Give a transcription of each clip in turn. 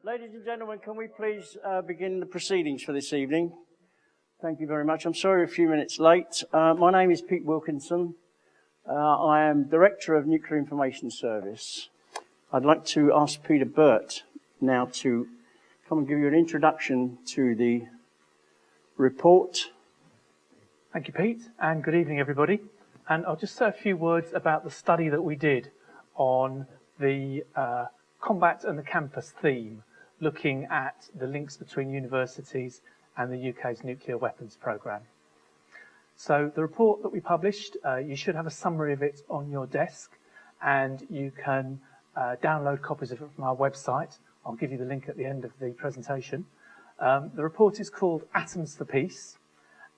Ladies and gentlemen, can we please begin the proceedings for this evening? Thank you very much. I'm sorry a few minutes late. My name is Pete Wilkinson. I am Director of Nuclear Information Service. I'd like to ask Peter Burt now to come and give you an introduction to the report. Thank you, Pete, and good evening, everybody. And I'll just say a few words about the study that we did on the combat and the campus theme, looking at the links between universities and the UK's nuclear weapons programme. So the report that we published, you should have a summary of it on your desk, and you can download copies of it from our website. I'll give you the link at the end of the presentation. The report is called Atoms for Peace,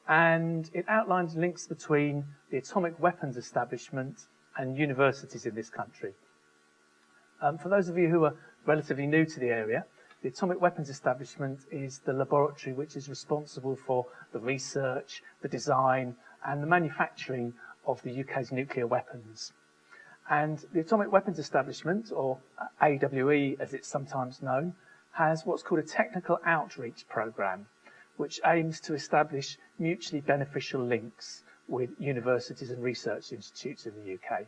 and it outlines links between the atomic weapons establishment and universities in this country. For those of you who are relatively new to the area, the atomic weapons establishment is the laboratory which is responsible for the research, the design, and the manufacturing of the UK's nuclear weapons. And the atomic weapons establishment, or AWE as it's sometimes known, has what's called a technical outreach programme, which aims to establish mutually beneficial links with universities and research institutes in the UK.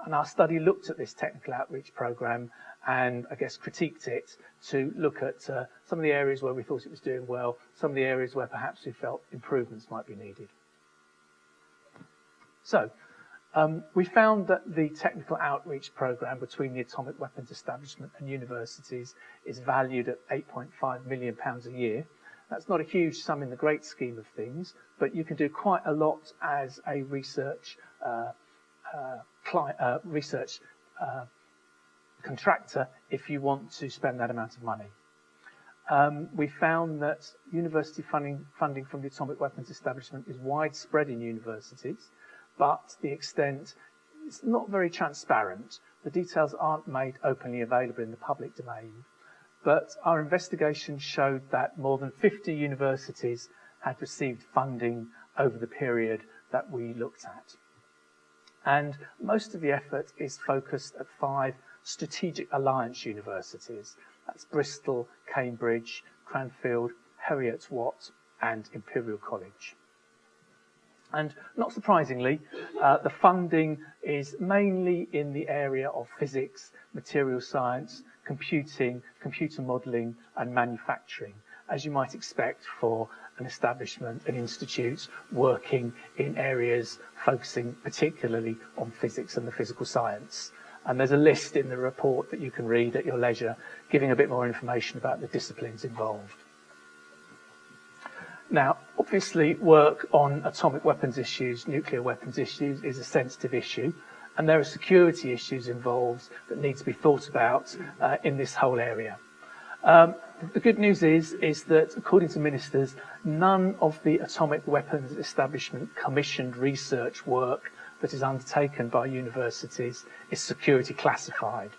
And our study looked at this technical outreach programme and, I guess, critiqued it to look at some of the areas where we thought it was doing well, some of the areas where perhaps we felt improvements might be needed. So, we found that the technical outreach programme between the atomic weapons establishment and universities is valued at £8.5 million a year. That's not a huge sum in the great scheme of things, but you can do quite a lot as a research contractor if you want to spend that amount of money. We found that university funding from the atomic weapons establishment is widespread in universities, but the extent is not very transparent. The details aren't made openly available in the public domain, but our investigation showed that more than 50 universities had received funding over the period that we looked at. And most of the effort is focused at 5 strategic alliance universities. That's Bristol, Cambridge, Cranfield, Heriot-Watt, and Imperial College. And not surprisingly, the funding is mainly in the area of physics, material science, computing, computer modelling, and manufacturing, as you might expect for an establishment, an institute working in areas focusing particularly on physics and the physical science. And there's a list in the report that you can read at your leisure, giving a bit more information about the disciplines involved. Now, obviously, work on atomic weapons issues, nuclear weapons issues, is a sensitive issue, and there are security issues involved that need to be thought about in this whole area. The good news is that, according to ministers, none of the atomic weapons establishment commissioned research work that is undertaken by universities is security classified.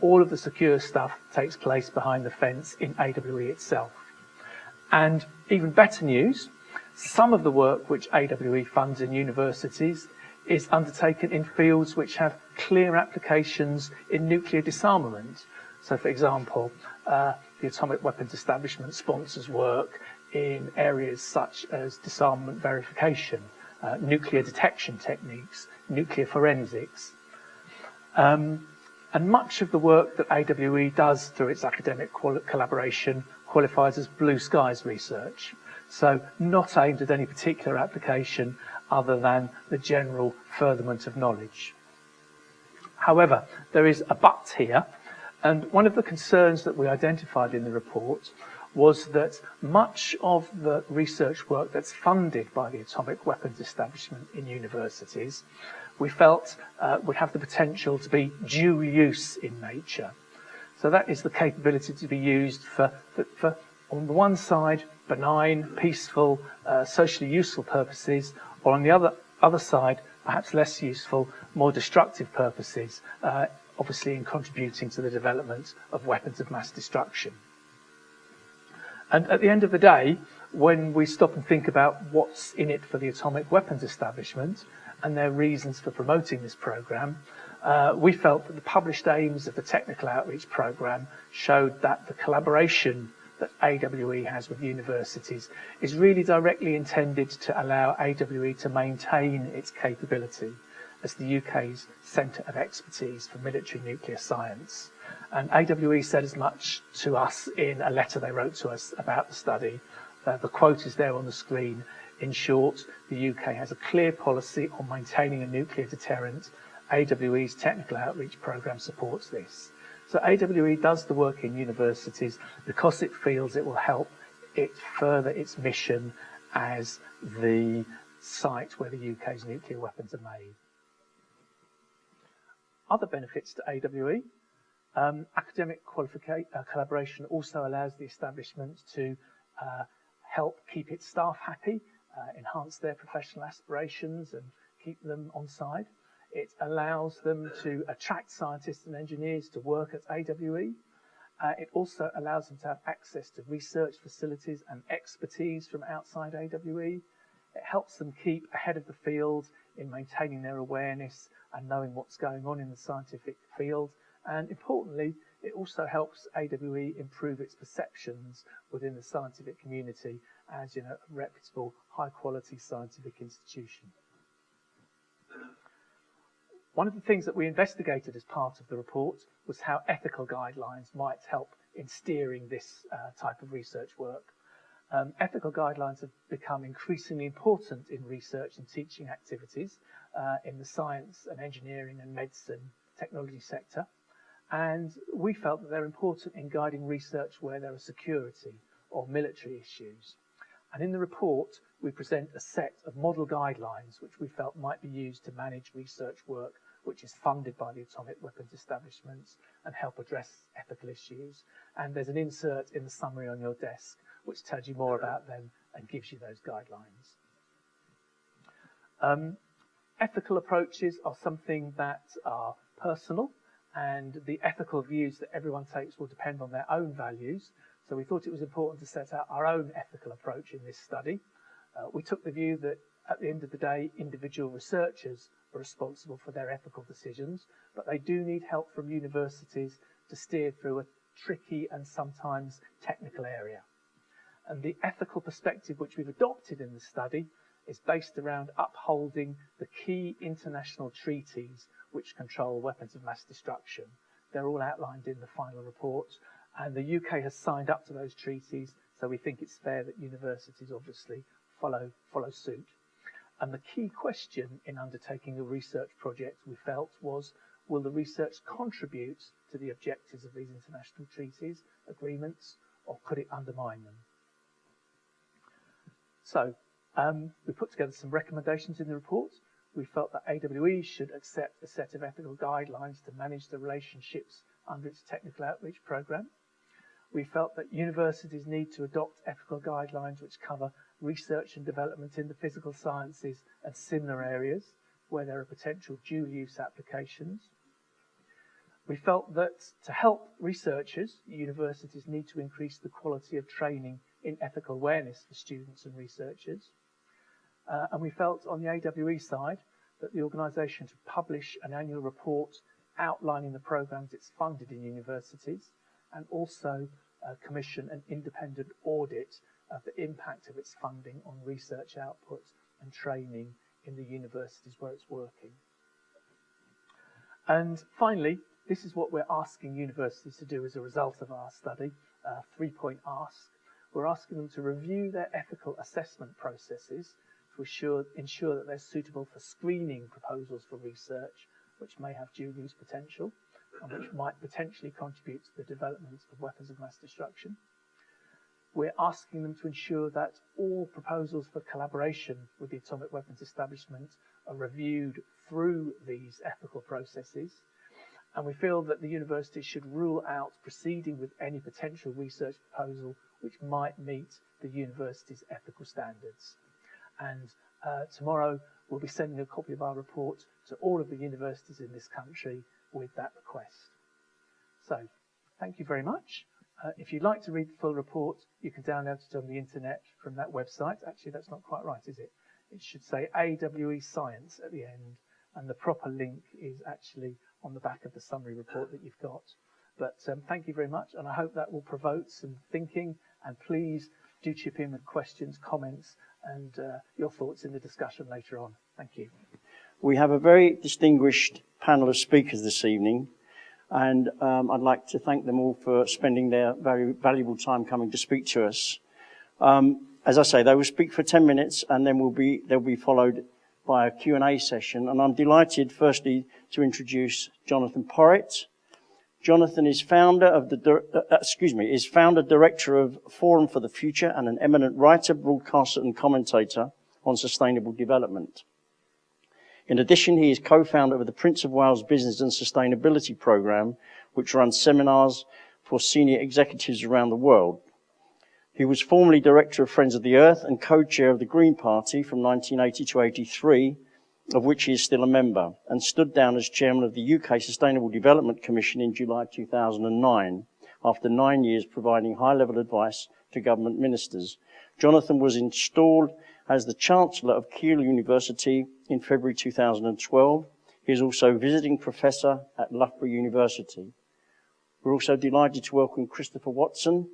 All of the secure stuff takes place behind the fence in AWE itself. And even better news, some of the work which AWE funds in universities is undertaken in fields which have clear applications in nuclear disarmament. So, for example, the atomic weapons establishment sponsors work in areas such as disarmament verification, nuclear detection techniques, nuclear forensics. And much of the work that AWE does through its academic collaboration qualifies as blue skies research, so not aimed at any particular application other than the general furtherment of knowledge. However, there is a but here, and one of the concerns that we identified in the report was that much of the research work that's funded by the atomic weapons establishment in universities, we felt would have the potential to be dual use in nature. So that is the capability to be used for on the one side, benign, peaceful, socially useful purposes, or on the other side, perhaps less useful, more destructive purposes, obviously in contributing to the development of weapons of mass destruction. And at the end of the day, when we stop and think about what's in it for the atomic weapons establishment and their reasons for promoting this programme, we felt that the published aims of the technical outreach programme showed that the collaboration that AWE has with universities is really directly intended to allow AWE to maintain its capability as the UK's centre of expertise for military nuclear science. And AWE said as much to us in a letter they wrote to us about the study. The quote is there on the screen. In short, the UK has a clear policy on maintaining a nuclear deterrent. AWE's technical outreach programme supports this. So AWE does the work in universities because it feels it will help it further its mission as the site where the UK's nuclear weapons are made. Other benefits to AWE. Academic collaboration also allows the establishment to help keep its staff happy, enhance their professional aspirations and keep them on side. It allows them to attract scientists and engineers to work at AWE. It also allows them to have access to research facilities and expertise from outside AWE. It helps them keep ahead of the field in maintaining their awareness and knowing what's going on in the scientific field. And importantly, it also helps AWE improve its perceptions within the scientific community as, a reputable, high-quality scientific institution. One of the things that we investigated as part of the report was how ethical guidelines might help in steering this type of research work. Ethical guidelines have become increasingly important in research and teaching activities in the science and engineering and medicine technology sector. And we felt that they're important in guiding research where there are security or military issues. And in the report, we present a set of model guidelines which we felt might be used to manage research work which is funded by the atomic weapons establishments and help address ethical issues. And there's an insert in the summary on your desk which tells you more about them and gives you those guidelines. Ethical approaches are something that are personal, and the ethical views that everyone takes will depend on their own values. So we thought it was important to set out our own ethical approach in this study. We took the view that at the end of the day, individual researchers are responsible for their ethical decisions, but they do need help from universities to steer through a tricky and sometimes technical area. And the ethical perspective which we've adopted in the study is based around upholding the key international treaties which control weapons of mass destruction. They're all outlined in the final report, and the UK has signed up to those treaties, so we think it's fair that universities obviously follow suit. And the key question in undertaking a research project, we felt, was, will the research contribute to the objectives of these international treaties, agreements, or could it undermine them? So, we put together some recommendations in the report. We felt that AWE should accept a set of ethical guidelines to manage the relationships under its technical outreach programme. We felt that universities need to adopt ethical guidelines which cover research and development in the physical sciences and similar areas where there are potential dual-use applications. We felt that to help researchers, universities need to increase the quality of training in ethical awareness for students and researchers. And we felt on the AWE side that the organisation should publish an annual report outlining the programmes it's funded in universities, and also commission an independent audit of the impact of its funding on research output and training in the universities where it's working. And finally, this is what we're asking universities to do as a result of our study, a 3-point ask. We're asking them to review their ethical assessment processes to ensure that they're suitable for screening proposals for research which may have dual use potential and which might potentially contribute to the development of weapons of mass destruction. We're asking them to ensure that all proposals for collaboration with the atomic weapons establishment are reviewed through these ethical processes. And we feel that the university should rule out proceeding with any potential research proposal which might meet the university's ethical standards. And tomorrow we'll be sending a copy of our report to all of the universities in this country with that request. So, thank you very much. If you'd like to read the full report, you can download it on the internet from that website. Actually, that's not quite right, is it? It should say AWE Science at the end. and the proper link is actually on the back of the summary report that you've got. But thank you very much, and I hope that will provoke some thinking, and please do chip in with questions, comments, and your thoughts in the discussion later on. Thank you. We have a very distinguished panel of speakers this evening, and I'd like to thank them all for spending their very valuable time coming to speak to us. As I say, they will speak for 10 minutes, and then they'll be followed by a Q&A session. And I'm delighted, firstly, to introduce Jonathan Porritt. Jonathan is founder director of Forum for the Future and an eminent writer, broadcaster, and commentator on sustainable development. In addition, he is co-founder of the Prince of Wales Business and Sustainability Programme, which runs seminars for senior executives around the world. He was formerly director of Friends of the Earth and co-chair of the Green Party from 1980 to 83, of which he is still a member, and stood down as chairman of the UK Sustainable Development Commission in July 2009, after 9 years providing high-level advice to government ministers. Jonathan was installed as the Chancellor of Keele University in February 2012. He is also visiting professor at Loughborough University. We're also delighted to welcome Christopher Watson.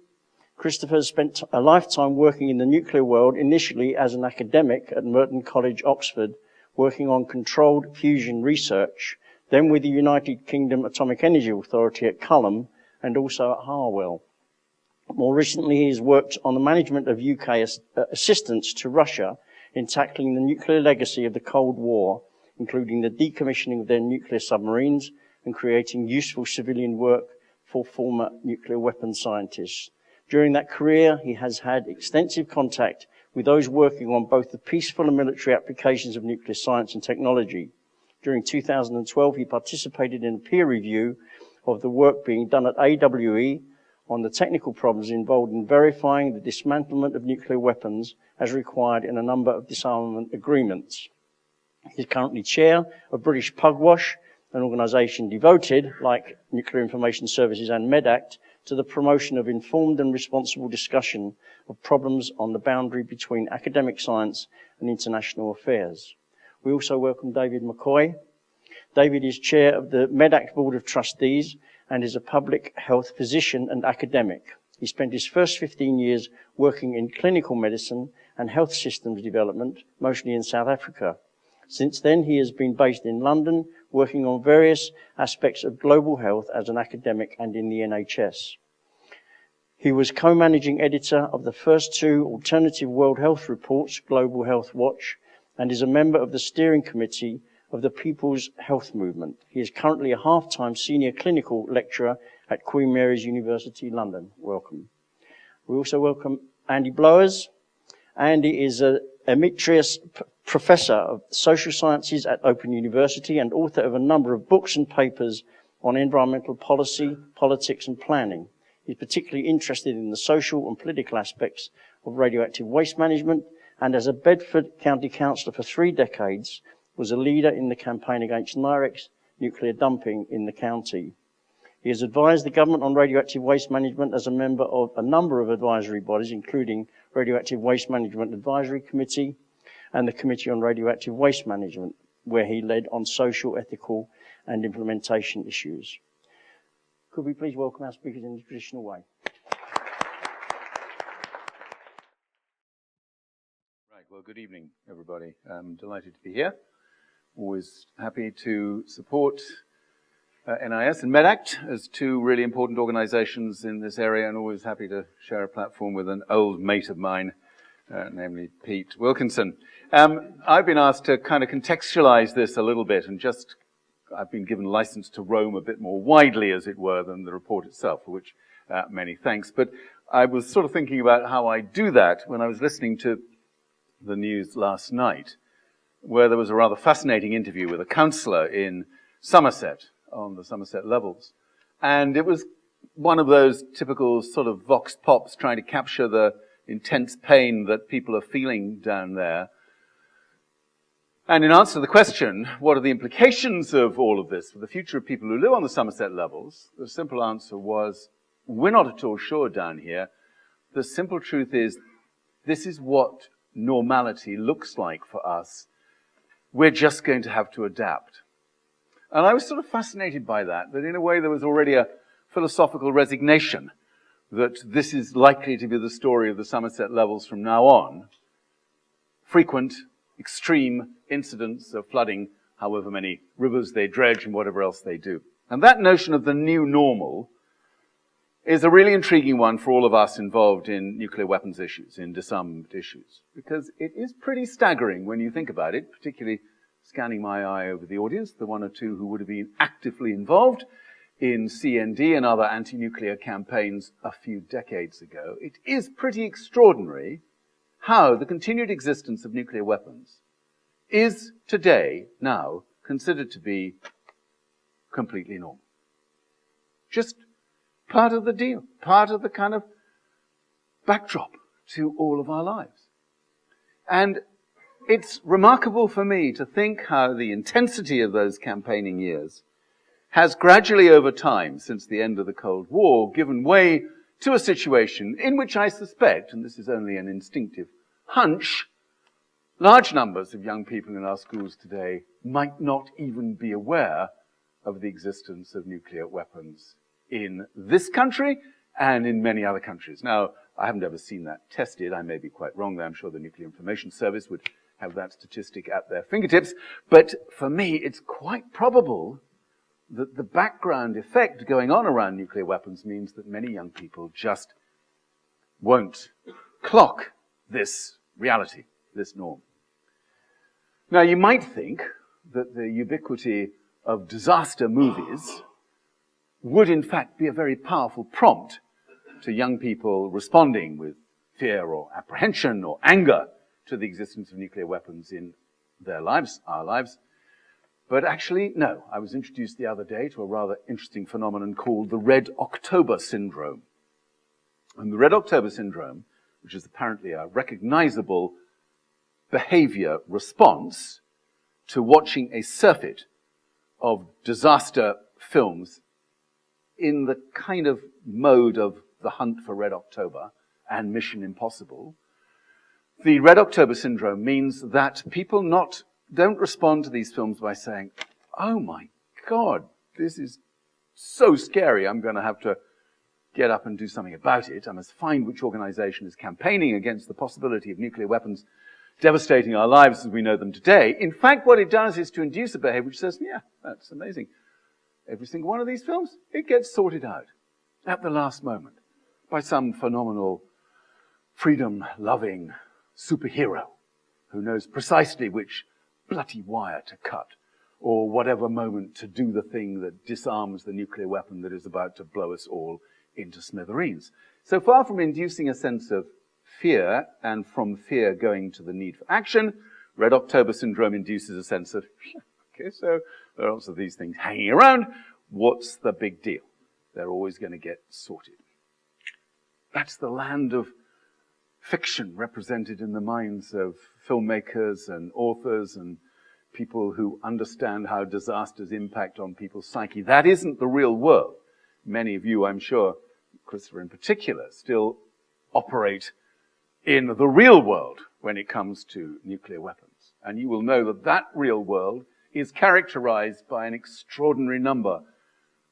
Christopher has spent a lifetime working in the nuclear world, initially as an academic at Merton College, Oxford, working on controlled fusion research, then with the United Kingdom Atomic Energy Authority at Culham and also at Harwell. More recently, he has worked on the management of UK assistance to Russia in tackling the nuclear legacy of the Cold War, including the decommissioning of their nuclear submarines and creating useful civilian work for former nuclear weapons scientists. During that career, he has had extensive contact with those working on both the peaceful and military applications of nuclear science and technology. During 2012, he participated in a peer review of the work being done at AWE on the technical problems involved in verifying the dismantlement of nuclear weapons as required in a number of disarmament agreements. He is currently chair of British Pugwash, an organisation devoted, like Nuclear Information Services and MEDACT, to the promotion of informed and responsible discussion of problems on the boundary between academic science and international affairs. We also welcome David McCoy. David is chair of the MEDACT Board of Trustees and is a public health physician and academic. He spent his first 15 years working in clinical medicine and health systems development, mostly in South Africa. Since then, he has been based in London, working on various aspects of global health as an academic and in the NHS. He was co-managing editor of the first two alternative World Health reports, Global Health Watch, and is a member of the steering committee of the People's Health Movement. He is currently a half-time senior clinical lecturer at Queen Mary's University, London. Welcome. We also welcome Andy Blowers. Andy is an emeritus professor of social sciences at Open University and author of a number of books and papers on environmental policy, politics and planning. He's particularly interested in the social and political aspects of radioactive waste management, and as a Bedford County Councillor for 3 decades, was a leader in the campaign against NIREX nuclear dumping in the county. He has advised the government on radioactive waste management as a member of a number of advisory bodies, including Radioactive Waste Management Advisory Committee and the Committee on Radioactive Waste Management, where he led on social, ethical and implementation issues. Could we please welcome our speakers in the traditional way? Right, well, good evening, everybody. I'm delighted to be here. Always happy to support NIS and MEDACT as two really important organizations in this area, and always happy to share a platform with an old mate of mine, namely Pete Wilkinson. I've been asked to kind of contextualize this a little bit, and I've been given license to roam a bit more widely, as it were, than the report itself, for which many thanks. But I was sort of thinking about how I do that when I was listening to the news last night, where there was a rather fascinating interview with a councillor in Somerset, on the Somerset levels. And it was one of those typical sort of vox pops trying to capture the intense pain that people are feeling down there. And in answer to the question, what are the implications of all of this for the future of people who live on the Somerset levels, the simple answer was, we're not at all sure down here. The simple truth is, this is what normality looks like for us we're just going to have to adapt. And I was sort of fascinated by that in a way there was already a philosophical resignation that this is likely to be the story of the Somerset levels from now on. Frequent, extreme incidents of flooding, however many rivers they dredge and whatever else they do. And that notion of the new normal is a really intriguing one for all of us involved in nuclear weapons issues, in disarmament issues, because it is pretty staggering when you think about it, particularly scanning my eye over the audience, the one or two who would have been actively involved in CND and other anti-nuclear campaigns a few decades ago. It is pretty extraordinary how the continued existence of nuclear weapons is today, now, considered to be completely normal. Just part of the deal, part of the kind of backdrop to all of our lives. And it's remarkable for me to think how the intensity of those campaigning years has gradually over time, since the end of the Cold War, given way to a situation in which I suspect, and this is only an instinctive hunch, large numbers of young people in our schools today might not even be aware of the existence of nuclear weapons in this country and in many other countries. Now, I haven't ever seen that tested. I may be quite wrong there. I'm sure the Nuclear Information Service would have that statistic at their fingertips. But for me, it's quite probable that the background effect going on around nuclear weapons means that many young people just won't clock this reality, this norm. Now, you might think that the ubiquity of disaster movies would in fact be a very powerful prompt to young people responding with fear or apprehension or anger to the existence of nuclear weapons in their lives, our lives. But actually, no. I was introduced the other day to a rather interesting phenomenon called the Red October syndrome. And the Red October syndrome, which is apparently a recognizable behavior response to watching a surfeit of disaster films in the kind of mode of The Hunt for Red October and Mission Impossible. The Red October syndrome means that people don't respond to these films by saying, oh my God, this is so scary, I'm going to have to get up and do something about it. I must find which organization is campaigning against the possibility of nuclear weapons devastating our lives as we know them today. In fact, what it does is to induce a behavior which says, yeah, that's amazing. Every single one of these films, it gets sorted out at the last moment by some phenomenal, freedom-loving superhero who knows precisely which bloody wire to cut or whatever moment to do the thing that disarms the nuclear weapon that is about to blow us all into smithereens. So far from inducing a sense of fear and from fear going to the need for action, Red October syndrome induces a sense of, okay, so there are also these things hanging around. What's the big deal? They're always going to get sorted. That's the land of fiction represented in the minds of filmmakers and authors and people who understand how disasters impact on people's psyche. That isn't the real world. Many of you, I'm sure, Christopher in particular, still operate in the real world when it comes to nuclear weapons. And you will know that that real world is characterized by an extraordinary number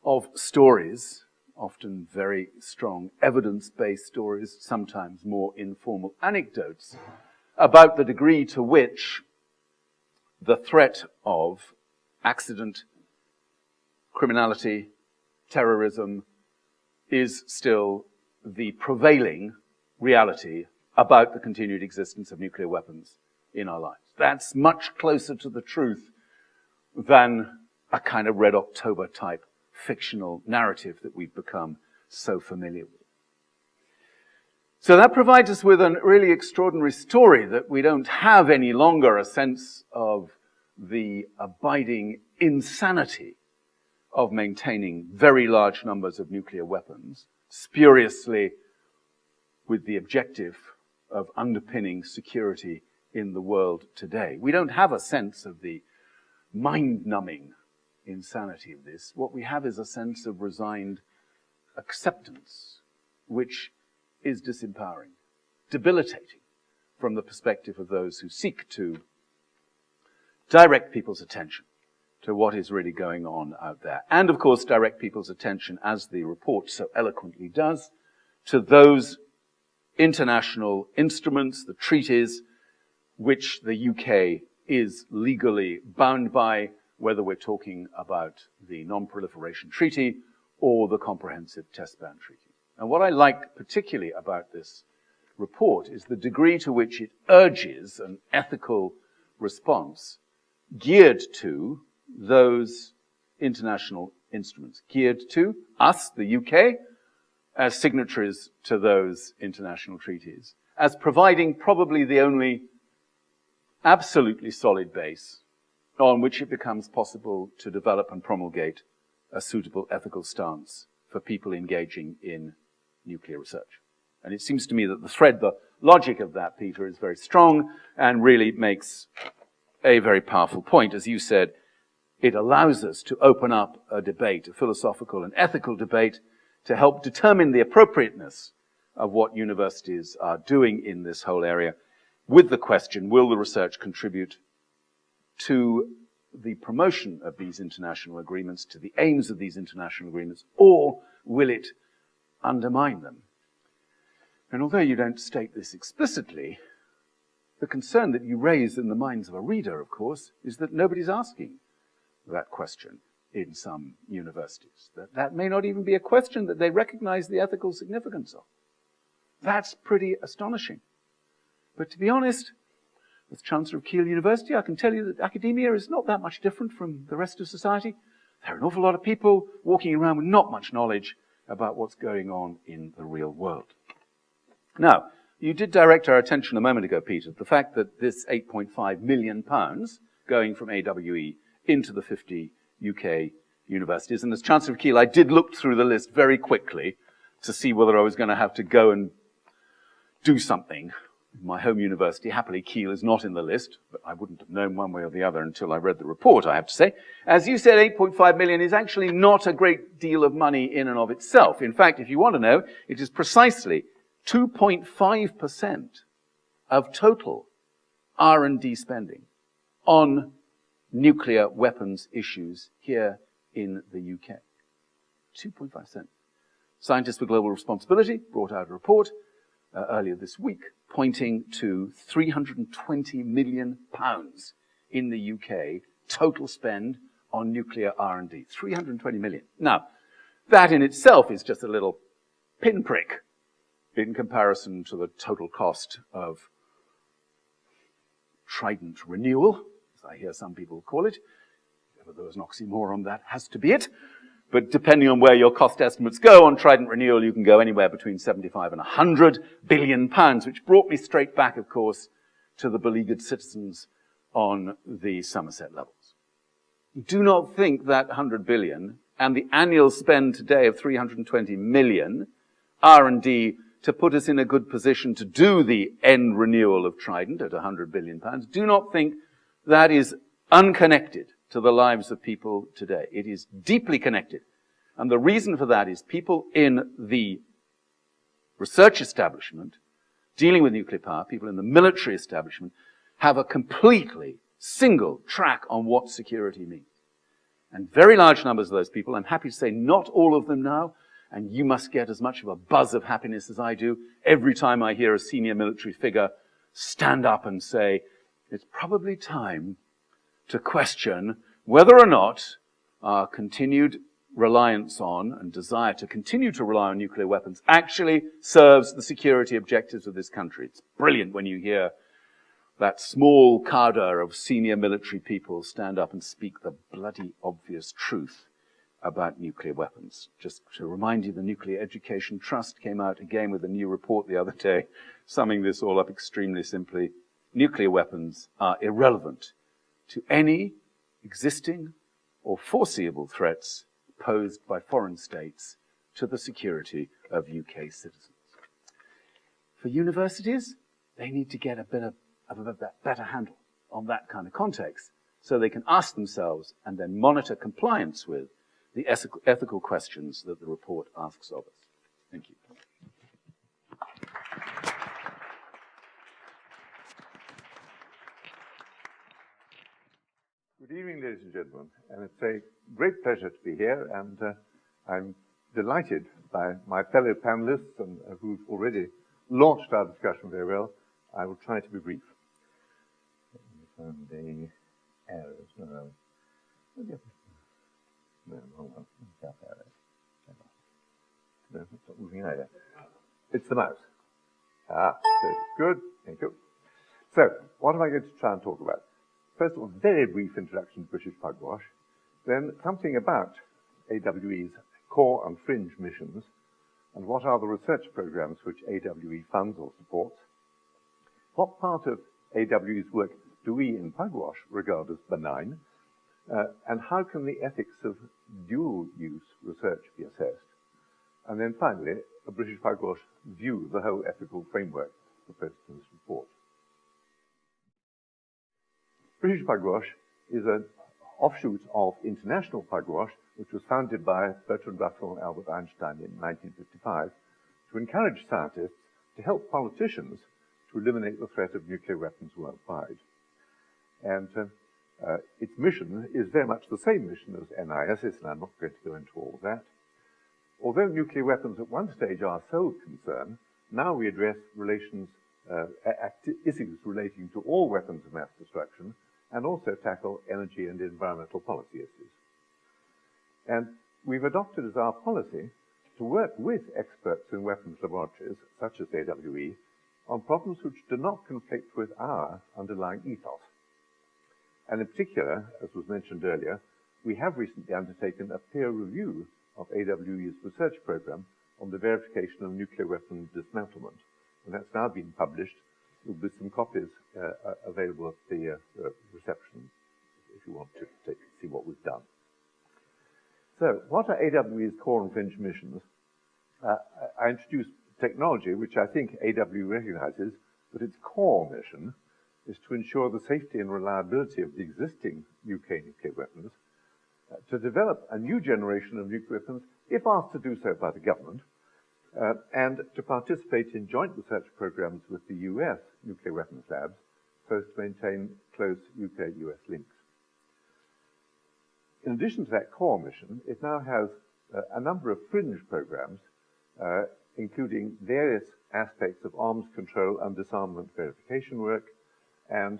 of stories, often very strong evidence-based stories, sometimes more informal anecdotes, about the degree to which the threat of accident, criminality, terrorism is still the prevailing reality about the continued existence of nuclear weapons in our lives. That's much closer to the truth than a kind of Red October type fictional narrative that we've become so familiar with. So that provides us with a really extraordinary story that we don't have any longer a sense of the abiding insanity of maintaining very large numbers of nuclear weapons, spuriously with the objective of underpinning security in the world today. We don't have a sense of the mind-numbing insanity of this. What we have is a sense of resigned acceptance, which is disempowering, debilitating from the perspective of those who seek to direct people's attention to what is really going on out there. And of course, direct people's attention, as the report so eloquently does, to those international instruments, the treaties, which the UK is legally bound by, whether we're talking about the Non-Proliferation Treaty or the Comprehensive Test Ban Treaty. And what I like particularly about this report is the degree to which it urges an ethical response geared to those international instruments, geared to us, the UK, as signatories to those international treaties, as providing probably the only absolutely solid base on which it becomes possible to develop and promulgate a suitable ethical stance for people engaging in nuclear research. And it seems to me that the thread, the logic of that, Peter, is very strong and really makes a very powerful point. As you said, it allows us to open up a debate, a philosophical and ethical debate, to help determine the appropriateness of what universities are doing in this whole area, with the question, will the research contribute to the promotion of these international agreements, to the aims of these international agreements, or will it undermine them? And although you don't state this explicitly, the concern that you raise in the minds of a reader, of course, is that nobody's asking that question in some universities. That may not even be a question that they recognize the ethical significance of. That's pretty astonishing. But to be honest, as Chancellor of Keele University, I can tell you that academia is not that much different from the rest of society. There are an awful lot of people walking around with not much knowledge about what's going on in the real world. Now, you did direct our attention a moment ago, Peter, to the fact that this £8.5 million going from AWE into the 50 UK universities. And as Chancellor of Keele, I did look through the list very quickly to see whether I was going to have to go and do something. My home university, happily, Keele is not in the list, but I wouldn't have known one way or the other until I read the report, I have to say. As you said, 8.5 million is actually not a great deal of money in and of itself. In fact, if you want to know, it is precisely 2.5% of total R&D spending on nuclear weapons issues here in the UK. 2.5%. Scientists for Global Responsibility brought out a report earlier this week pointing to £320 million in the UK total spend on nuclear R&D. 320 million. Now, that in itself is just a little pinprick in comparison to the total cost of Trident renewal, as I hear some people call it. If there was an oxymoron, that has to be it. But depending on where your cost estimates go on Trident renewal, you can go anywhere between 75 and 100 billion pounds, which brought me straight back, of course, to the beleaguered citizens on the Somerset levels. Do not think that 100 billion and the annual spend today of 320 million R&D to put us in a good position to do the end renewal of Trident at 100 billion pounds, do not think that is unconnected to the lives of people today. It is deeply connected. And the reason for that is people in the research establishment dealing with nuclear power, people in the military establishment, have a completely single track on what security means. And very large numbers of those people, I'm happy to say not all of them now, and you must get as much of a buzz of happiness as I do every time I hear a senior military figure stand up and say, it's probably time to question whether or not our continued reliance on and desire to continue to rely on nuclear weapons actually serves the security objectives of this country. It's brilliant when you hear that small cadre of senior military people stand up and speak the bloody obvious truth about nuclear weapons. Just to remind you, the Nuclear Education Trust came out again with a new report the other day, summing this all up extremely simply. Nuclear weapons are irrelevant to any existing or foreseeable threats posed by foreign states to the security of UK citizens. For universities, they need to get a better handle on that kind of context so they can ask themselves and then monitor compliance with the ethical questions that the report asks of us. Thank you. Good evening, ladies and gentlemen, and it's a great pleasure to be here, and I'm delighted by my fellow panelists and who've already launched our discussion very well. I will try to be brief. The arrows, no, hold on, no, it's not moving either. It's the mouse. Ah, good, thank you. So, what am I going to try and talk about? First of all, very brief introduction to British Pugwash, then something about AWE's core and fringe missions, and what are the research programs which AWE funds or supports. What part of AWE's work do we in Pugwash regard as benign, and how can the ethics of dual-use research be assessed? And then finally, a British Pugwash view the whole ethical framework proposed in this report. British Pugwash is an offshoot of International Pugwash, which was founded by Bertrand Russell and Albert Einstein in 1955 to encourage scientists to help politicians to eliminate the threat of nuclear weapons worldwide. And its mission is very much the same mission as NIS's, and I'm not going to go into all of that. Although nuclear weapons at one stage are sole concern, now we address issues relating to all weapons of mass destruction, and also tackle energy and environmental policy issues. And we've adopted as our policy to work with experts in weapons laboratories, such as AWE, on problems which do not conflict with our underlying ethos. And in particular, as was mentioned earlier, we have recently undertaken a peer review of AWE's research program on the verification of nuclear weapon dismantlement. And that's now been published. There'll be some copies available at the reception if you want to see what we've done. So, what are AWE's core and fringe missions? I introduced technology, which I think AWE recognizes, but its core mission is to ensure the safety and reliability of the existing UK nuclear weapons, to develop a new generation of nuclear weapons, if asked to do so by the government, and to participate in joint research programs with the US nuclear weapons labs, so as to maintain close UK-US links. In addition to that core mission, it now has a number of fringe programs, including various aspects of arms control and disarmament verification work, and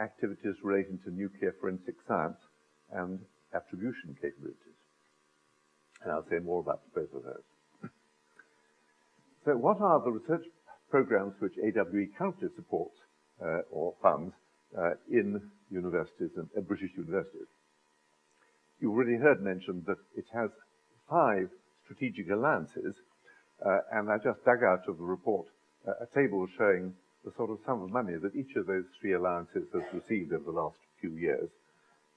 activities relating to nuclear forensic science and attribution capabilities. And I'll say more about both of those. So what are the research programs which AWE currently supports or funds in universities and British universities? You already heard mentioned that it has 5 strategic alliances, and I just dug out of the report a table showing the sort of sum of money that each of those 3 alliances has received over the last few years.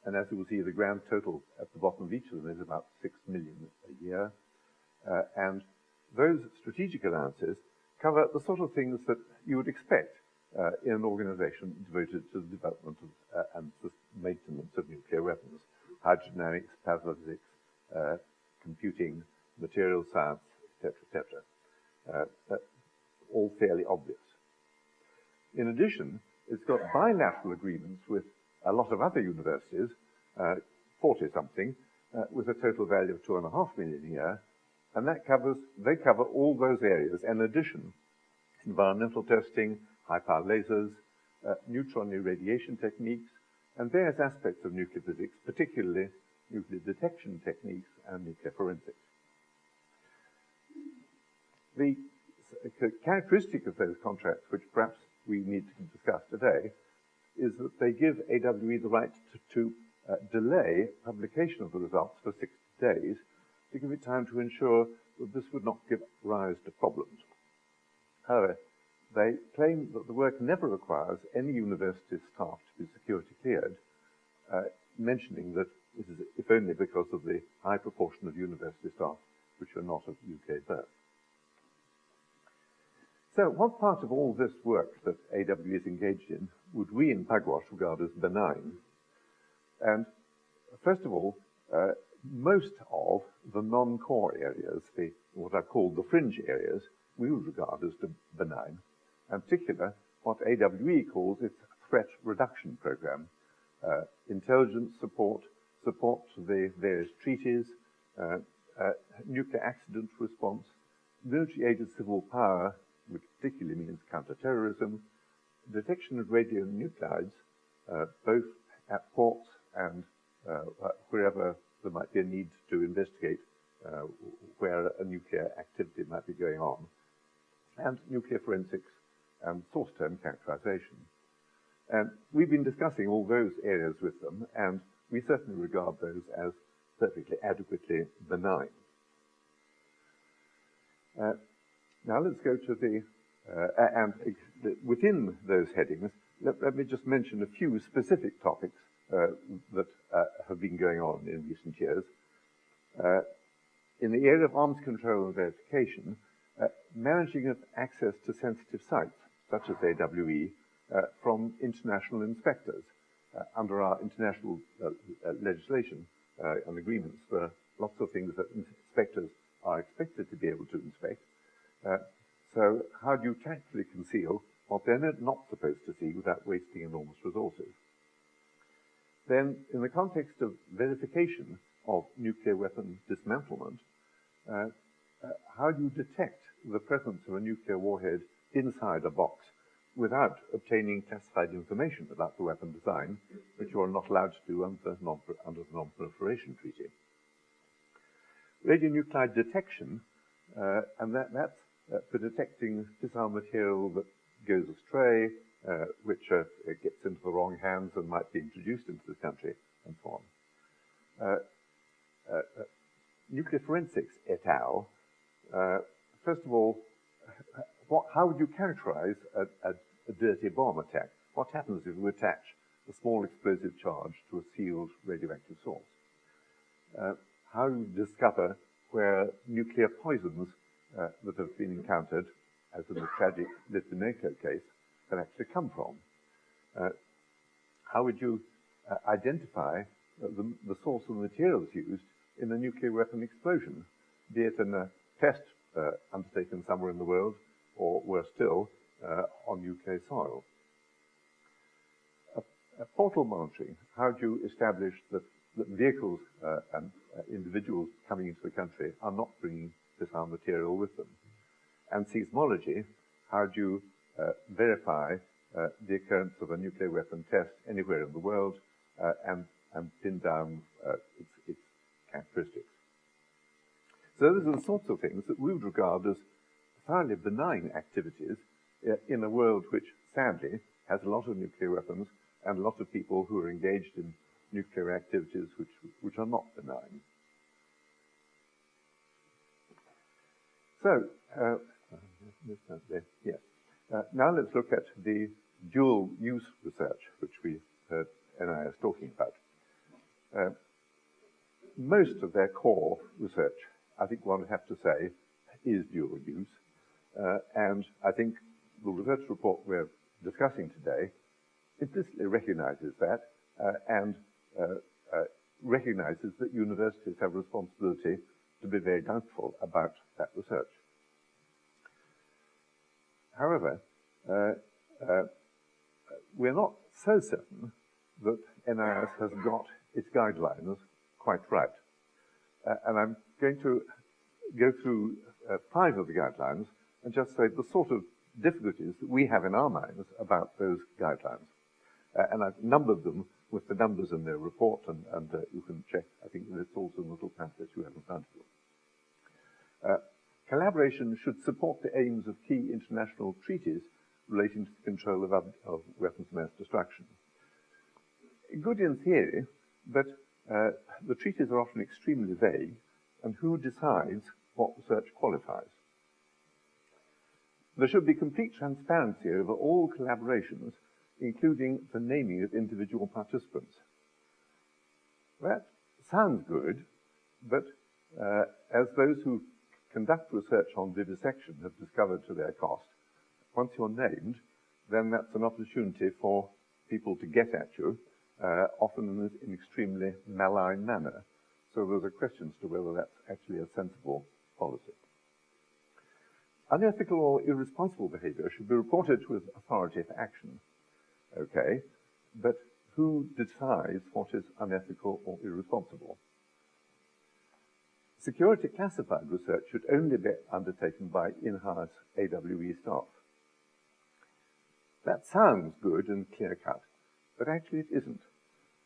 And as you will see, the grand total at the bottom of each of them is about 6 million a year. And those strategic alliances cover the sort of things that you would expect in an organization devoted to the development of, and the maintenance of nuclear weapons. Hydrodynamics, plasma physics, computing, material science, etc., all fairly obvious. In addition, it's got bilateral agreements with a lot of other universities, 40-something, with a total value of 2.5 million a year, and they cover all those areas. In addition, environmental testing, high-power lasers, neutron irradiation techniques, and various aspects of nuclear physics, particularly nuclear detection techniques and nuclear forensics. The characteristic of those contracts, which perhaps we need to discuss today, is that they give AWE the right to delay publication of the results for 60 days to give it time to ensure that this would not give rise to problems. However, they claim that the work never requires any university staff to be security cleared, mentioning that this is if only because of the high proportion of university staff which are not of UK birth. So what part of all this work that AWE is engaged in would we in Pugwash regard as benign? And first of all, most of the non-core areas, what are called the fringe areas, we would regard as benign. In particular, what AWE calls its threat reduction program, intelligence support, support to the various treaties, nuclear accident response, military-aided civil power, which particularly means counterterrorism, detection of radionuclides, both at ports and wherever there might be a need to investigate where a nuclear activity might be going on, and nuclear forensics and source term characterization. And we've been discussing all those areas with them, and we certainly regard those as perfectly adequately benign. Now let's go to the, within those headings, let me just mention a few specific topics that have been going on in recent years. In the area of arms control and verification, managing of access to sensitive sites, such as AWE, from international inspectors. Under our international legislation and agreements, there are lots of things that inspectors are expected to be able to inspect. So how do you tactfully conceal what they're not supposed to see without wasting enormous resources? Then, in the context of verification of nuclear weapons dismantlement, how do you detect the presence of a nuclear warhead inside a box without obtaining classified information about the weapon design, which you are not allowed to do under the Non-Proliferation Treaty? Radionuclide detection, and that's for detecting fissile material that goes astray, which gets into the wrong hands and might be introduced into the country, and so on. Nuclear forensics et al. First of all, how would you characterize a dirty bomb attack? What happens if you attach a small explosive charge to a sealed radioactive source? How do you discover where nuclear poisons that have been encountered, as in the tragic Litvinenko case, can actually come from? How would you identify the source of the materials used in a nuclear weapon explosion, be it in a test undertaken somewhere in the world, or worse still, on UK soil? Portal monitoring, how do you establish that vehicles and individuals coming into the country are not bringing fissile material with them? And seismology, how do you verify the occurrence of a nuclear weapon test anywhere in the world and pin down its characteristics? So those are the sorts of things that we would regard as thoroughly benign activities in a world which, sadly, has a lot of nuclear weapons and a lot of people who are engaged in nuclear activities which are not benign. So, yes. Now let's look at the dual-use research, which we heard NIS talking about. Most of their core research, I think one would have to say, is dual use. And I think the research report we're discussing today implicitly recognizes that and recognizes that universities have a responsibility to be very doubtful about that research. However, we're not so certain that NIS has got its guidelines quite right. And I'm going to go through 5 of the guidelines and just say the sort of difficulties that we have in our minds about those guidelines. And I've numbered them with the numbers in their report, and you can check. I think it's also in the little pamphlet you have in front of you. Collaboration should support the aims of key international treaties relating to the control of weapons of mass destruction. Good in theory, but the treaties are often extremely vague, and who decides what research qualifies? There should be complete transparency over all collaborations, including the naming of individual participants. That sounds good, but as those who conduct research on vivisection have discovered to their cost, once you're named, then that's an opportunity for people to get at you, often in an extremely malign manner. So there's a question as to whether that's actually a sensible policy. Unethical or irresponsible behavior should be reported with authority for action. Okay, but who decides what is unethical or irresponsible? Security classified research should only be undertaken by in-house AWE staff. That sounds good and clear-cut, but actually it isn't,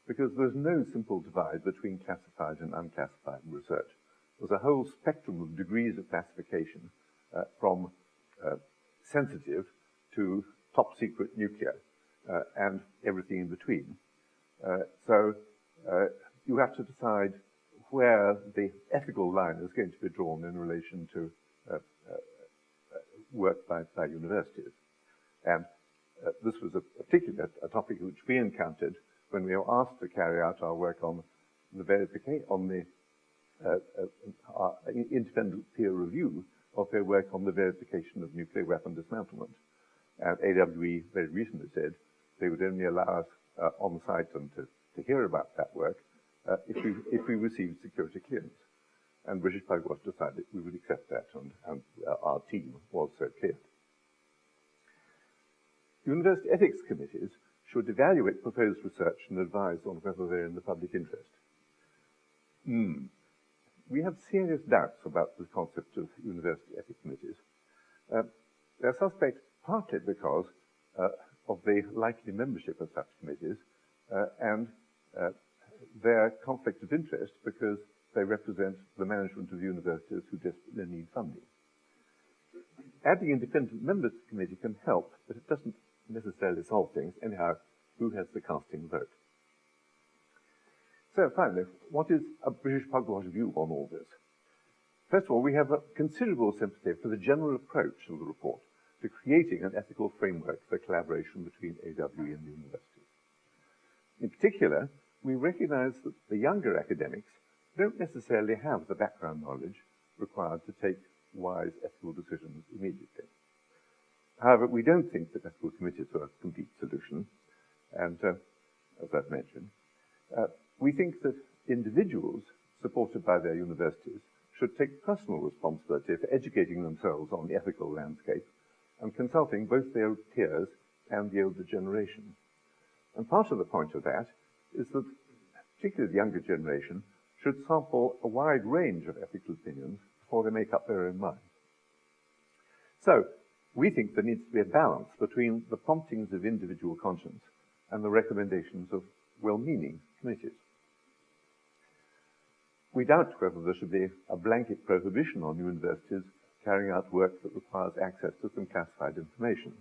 because there's no simple divide between classified and unclassified research. There's a whole spectrum of degrees of classification from sensitive to top secret nuclear and everything in between. So you have to decide where the ethical line is going to be drawn in relation to work by universities. And this was particularly a topic which we encountered when we were asked to carry out our work on the verification, on the independent peer review of their work on the verification of nuclear weapon dismantlement. And AWE very recently said they would only allow us on site and to hear about that work if we received security clearance. And British Bugwash decided we would accept that, and our team was so clear. University ethics committees should evaluate proposed research and advise on whether they're in the public interest. We have serious doubts about the concept of university ethics committees. They're suspect partly because of the likely membership of such committees and their conflict of interest because they represent the management of universities who desperately need funding. Adding independent members to the committee can help, but it doesn't necessarily solve things. Anyhow, who has the casting vote? So finally, what is a British Bugwash view on all this? First of all, we have a considerable sympathy for the general approach of the report to creating an ethical framework for collaboration between AWE and the universities. In particular, we recognize that the younger academics don't necessarily have the background knowledge required to take wise ethical decisions immediately. However, we don't think that ethical committees are a complete solution, and as I've mentioned, we think that individuals supported by their universities should take personal responsibility for educating themselves on the ethical landscape and consulting both their peers and the older generation. And part of the point of that is that particularly the younger generation should sample a wide range of ethical opinions before they make up their own minds. So, we think there needs to be a balance between the promptings of individual conscience and the recommendations of well-meaning committees. We doubt whether there should be a blanket prohibition on universities carrying out work that requires access to some classified information.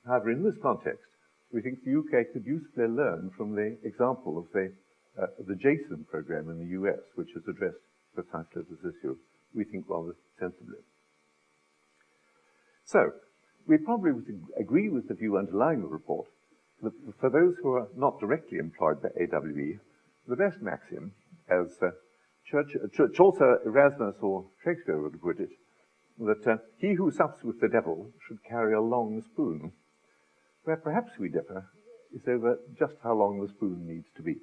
However, in this context, we think the UK could usefully learn from the example of the JASON program in the US, which has addressed precisely this issue, we think rather sensibly. So, we probably would agree with the view underlying the report that for those who are not directly employed by AWE, the best maxim, as Chaucer, Erasmus, or Shakespeare would put it, that he who sups with the devil should carry a long spoon. Where perhaps we differ is over just how long the spoon needs to be.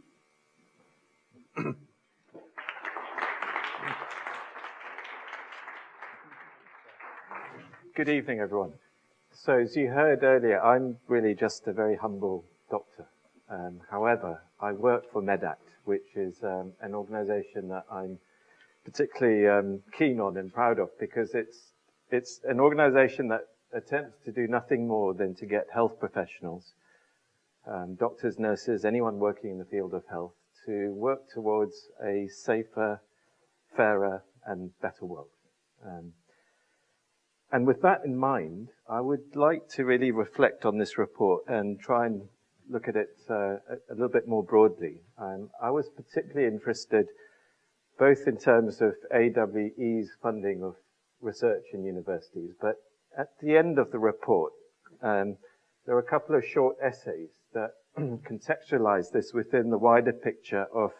Good evening, everyone. So, as you heard earlier, I'm really just a very humble doctor. However, I work for MEDACT, which is an organization that I'm particularly keen on and proud of because it's an organization that attempts to do nothing more than to get health professionals, doctors, nurses, anyone working in the field of health, to work towards a safer, fairer, and better world. And with that in mind, I would like to really reflect on this report and try and look at it a little bit more broadly. I was particularly interested both in terms of AWE's funding of research in universities, but at the end of the report, there are a couple of short essays that contextualize this within the wider picture of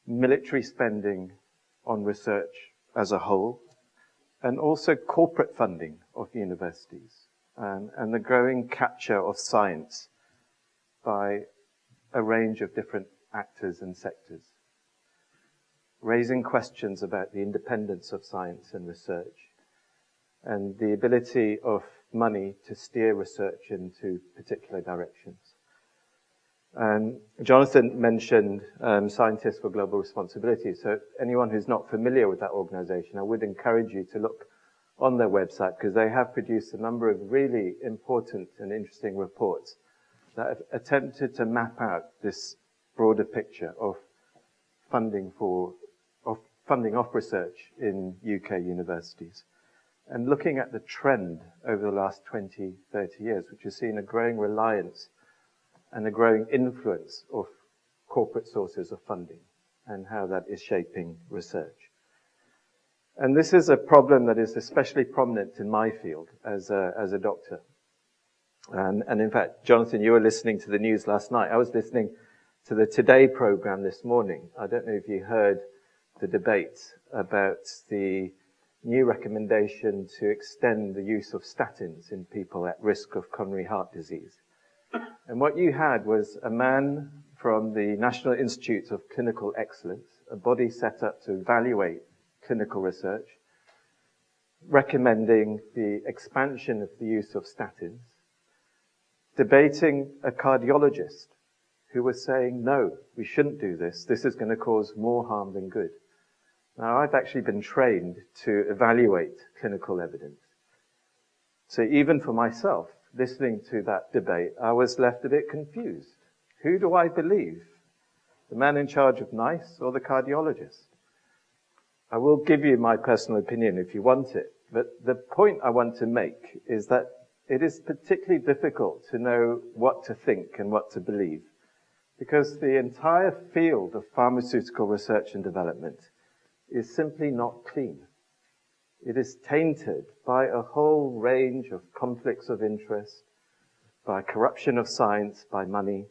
military spending on research as a whole, and also corporate funding of universities, and the growing capture of science by a range of different actors and sectors, raising questions about the independence of science and research, and the ability of money to steer research into particular directions. Jonathan mentioned Scientists for Global Responsibility. So anyone who's not familiar with that organization, I would encourage you to look on their website, because they have produced a number of really important and interesting reports that have attempted to map out this broader picture of funding of research in UK universities. And looking at the trend over the last 20, 30 years, which has seen a growing reliance and a growing influence of corporate sources of funding and how that is shaping research. And this is a problem that is especially prominent in my field as a doctor. And in fact, Jonathan, you were listening to the news last night. I was listening to the Today program this morning. I don't know if you heard the debate about the new recommendation to extend the use of statins in people at risk of coronary heart disease. And what you had was a man from the National Institute of Clinical Excellence, a body set up to evaluate clinical research, recommending the expansion of the use of statins, debating a cardiologist who was saying, no, we shouldn't do this. This is going to cause more harm than good. Now, I've actually been trained to evaluate clinical evidence. So even for myself, listening to that debate, I was left a bit confused. Who do I believe? The man in charge of NICE or the cardiologist? I will give you my personal opinion if you want it, but the point I want to make is that it is particularly difficult to know what to think and what to believe, because the entire field of pharmaceutical research and development is simply not clean. It is tainted by a whole range of conflicts of interest, by corruption of science, by money,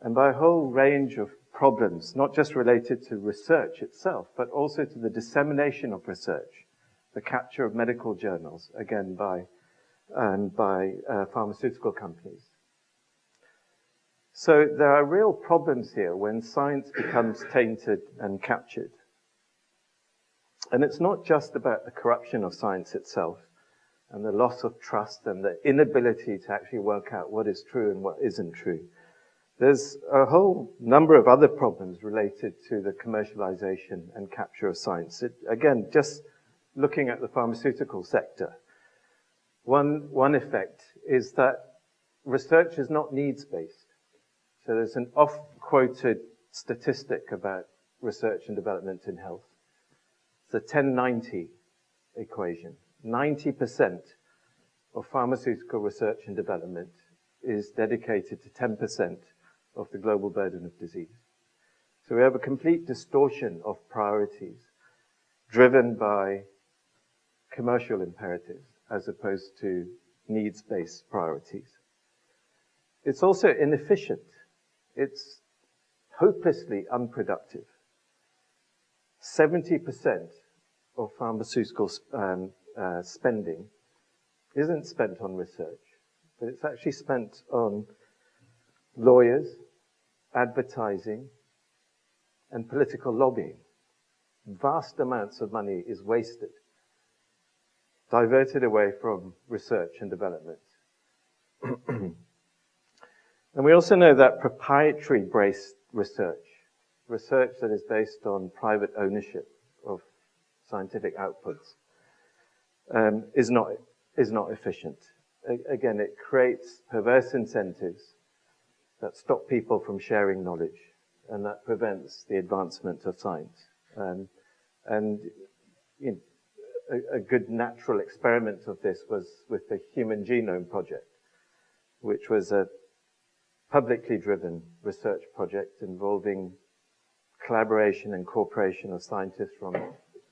and by a whole range of problems, not just related to research itself, but also to the dissemination of research, the capture of medical journals, again by pharmaceutical companies. So there are real problems here when science becomes tainted and captured. And it's not just about the corruption of science itself and the loss of trust and the inability to actually work out what is true and what isn't true. There's a whole number of other problems related to the commercialization and capture of science. Again, just looking at the pharmaceutical sector, one effect is that research is not needs-based. So there's an oft-quoted statistic about research and development in health. The 10-90 equation. 90% of pharmaceutical research and development is dedicated to 10% of the global burden of disease. So we have a complete distortion of priorities driven by commercial imperatives as opposed to needs-based priorities. It's also inefficient. It's hopelessly unproductive. 70% of pharmaceutical spending isn't spent on research, but it's actually spent on lawyers, advertising, and political lobbying. Vast amounts of money is wasted, diverted away from research and development. And we also know that proprietary-based research that is based on private ownership of scientific outputs, is not efficient. Again, it creates perverse incentives that stop people from sharing knowledge, and that prevents the advancement of science. And you know, a good natural experiment of this was with the Human Genome Project, which was a publicly driven research project involving collaboration and cooperation of scientists from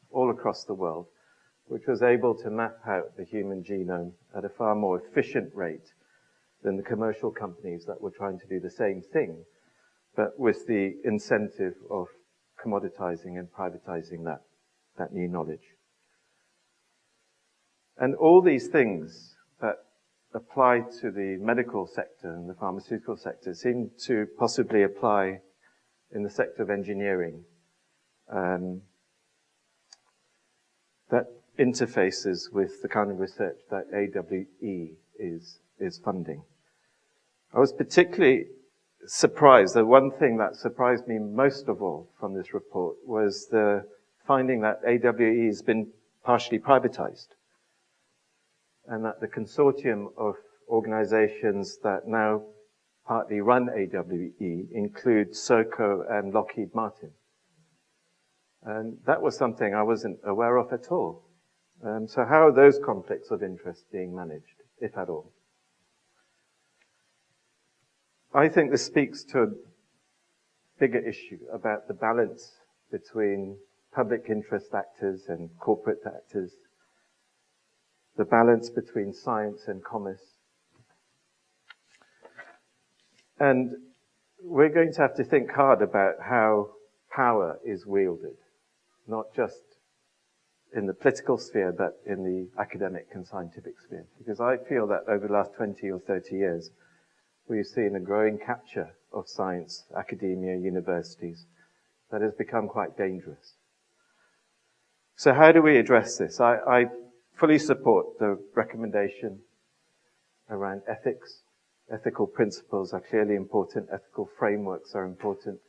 all across the world, which was able to map out the human genome at a far more efficient rate than the commercial companies that were trying to do the same thing, but with the incentive of commoditizing and privatizing that new knowledge. And all these things that apply to the medical sector and the pharmaceutical sector seem to possibly apply in the sector of engineering, that interfaces with the kind of research that AWE is funding. I was particularly surprised. The one thing that surprised me most of all from this report was the finding that AWE has been partially privatized, and that the consortium of organizations that now partly run AWE include Serco and Lockheed Martin. And that was something I wasn't aware of at all. So how are those conflicts of interest being managed, if at all? I think this speaks to a bigger issue about the balance between public interest actors and corporate actors, the balance between science and commerce. And we're going to have to think hard about how power is wielded, not just in the political sphere, but in the academic and scientific sphere. Because I feel that over the last 20 or 30 years, we've seen a growing capture of science, academia, universities, that has become quite dangerous. So how do we address this? I fully support the recommendation around ethics. Ethical principles are clearly important. Ethical frameworks are important.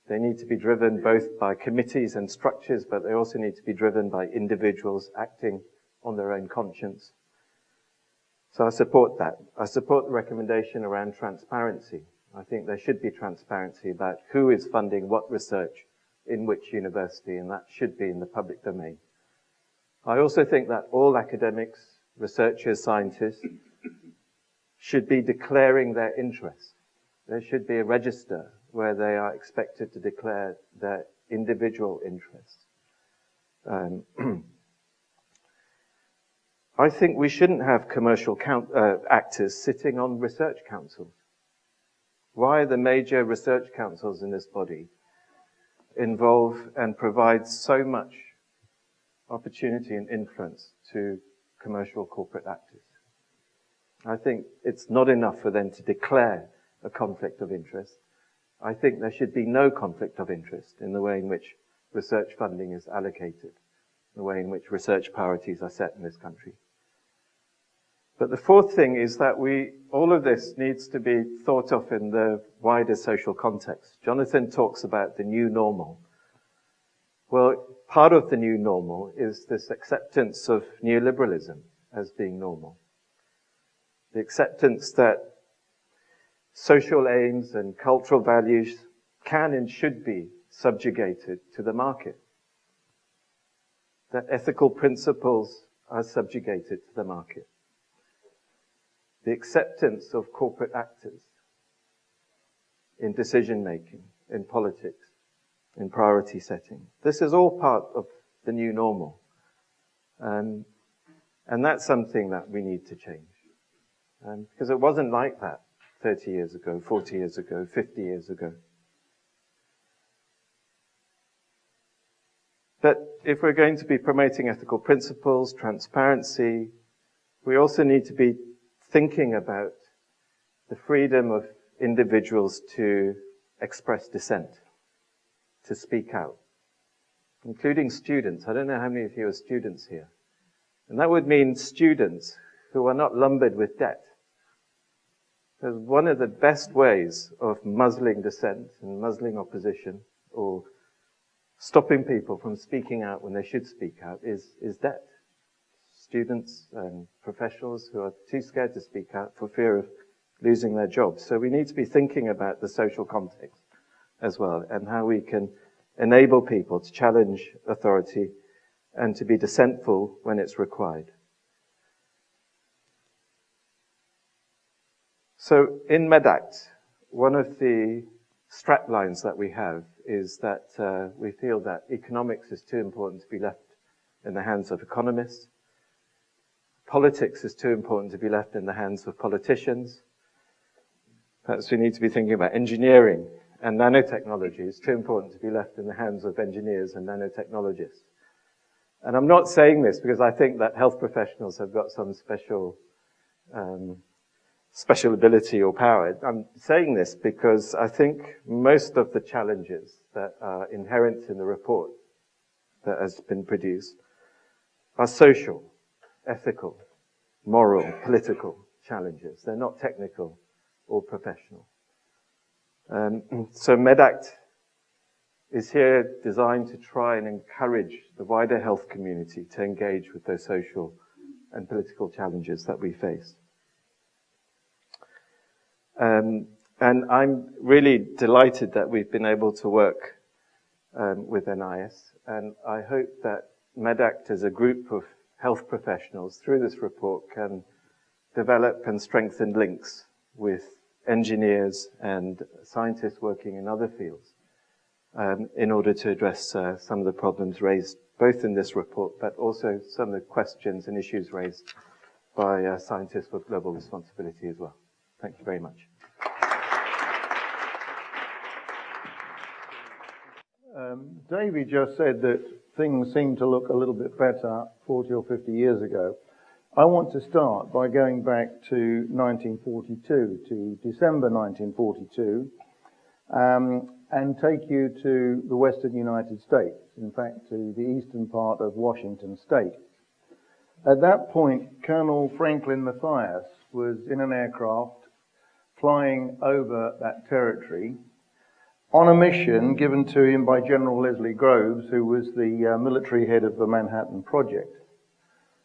They need to be driven both by committees and structures, but they also need to be driven by individuals acting on their own conscience. So I support that. I support the recommendation around transparency. I think there should be transparency about who is funding what research in which university, and that should be in the public domain. I also think that all academics, researchers, scientists should be declaring their interests. There should be a register where they are expected to declare their individual interests. I think we shouldn't have commercial actors sitting on research councils. Why are the major research councils in this body involve and provide so much opportunity and influence to commercial corporate actors? I think it's not enough for them to declare a conflict of interest. I think there should be no conflict of interest in the way in which research funding is allocated, the way in which research priorities are set in this country. But the fourth thing is that all of this needs to be thought of in the wider social context. Jonathan talks about the new normal. Well, part of the new normal is this acceptance of neoliberalism as being normal. The acceptance that social aims and cultural values can and should be subjugated to the market. That ethical principles are subjugated to the market. The acceptance of corporate actors in decision-making, in politics, in priority setting. This is all part of the new normal. And that's something that we need to change. Because it wasn't like that 30 years ago, 40 years ago, 50 years ago. But if we're going to be promoting ethical principles, transparency, we also need to be thinking about the freedom of individuals to express dissent, to speak out, including students. I don't know how many of you are students here. And that would mean students who are not lumbered with debt. Because one of the best ways of muzzling dissent and muzzling opposition, or stopping people from speaking out when they should speak out, is debt. Students and professionals who are too scared to speak out for fear of losing their jobs. So we need to be thinking about the social context as well, and how we can enable people to challenge authority and to be dissentful when it's required. So in MedAct, one of the straplines that we have is that we feel that economics is too important to be left in the hands of economists. Politics is too important to be left in the hands of politicians. Perhaps we need to be thinking about engineering and nanotechnology. It's too important to be left in the hands of engineers and nanotechnologists. And I'm not saying this because I think that health professionals have got some special ability or power. I'm saying this because I think most of the challenges that are inherent in the report that has been produced are social, ethical, moral, political challenges. They're not technical or professional. So MedAct is here designed to try and encourage the wider health community to engage with those social and political challenges that we face. And I'm really delighted that we've been able to work with NIS, and I hope that MedAct as a group of health professionals through this report can develop and strengthen links with engineers and scientists working in other fields in order to address some of the problems raised both in this report, but also some of the questions and issues raised by scientists with global responsibility as well. Thank you very much. Davey just said that things seem to look a little bit better 40 or 50 years ago. I want to start by going back to 1942, to December 1942, and take you to the western United States, in fact to the eastern part of Washington State. At that point, Colonel Franklin Matthias was in an aircraft flying over that territory on a mission given to him by General Leslie Groves, who was the military head of the Manhattan Project.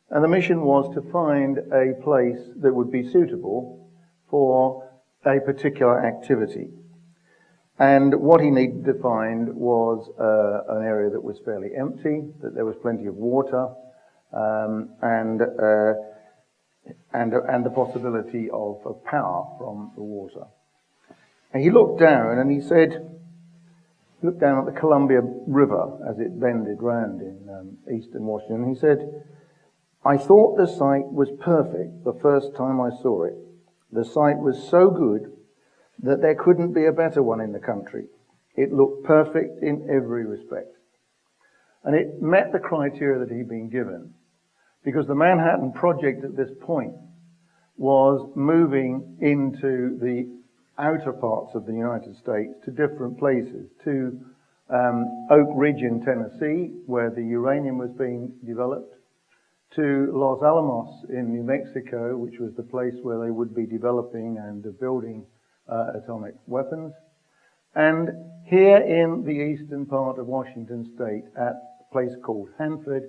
And the mission was to find a place that would be suitable for a particular activity. And what he needed to find was an area that was fairly empty, that there was plenty of water, and the possibility of power from the water. And he looked down and he looked down at the Columbia River as it bended round in eastern Washington. He said, "I thought the site was perfect the first time I saw it. The site was so good that there couldn't be a better one in the country. It looked perfect in every respect." And it met the criteria that he'd been given, because the Manhattan Project at this point was moving into the outer parts of the United States to different places, to Oak Ridge in Tennessee, where the uranium was being developed, to Los Alamos in New Mexico, which was the place where they would be developing and building atomic weapons, and here in the eastern part of Washington State at a place called Hanford